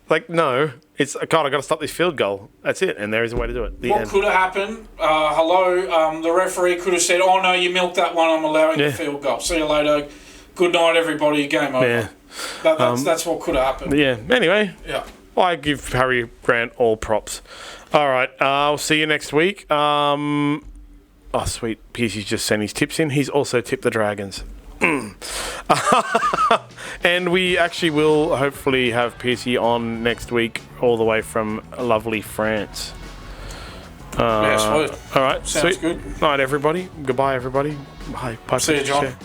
Like, no, it's, God, I've got to stop this field goal. That's it, and there is a way to do it. What could have happened? The referee could have said, oh, no, you milked that one, I'm allowing the field goal. See you later. Good night, everybody. Game over. Yeah. That's what could have happened. Yeah. Anyway. Yeah. I give Harry Grant all props. All right. I'll see you next week. Oh, sweet. Piercy's just sent his tips in. He's also tipped the Dragons. And we actually will hopefully have Piercy on next week all the way from lovely France. Sweet. All right. Sounds sweet. good. Night, everybody. Goodbye, everybody. Bye. See you, John. Share.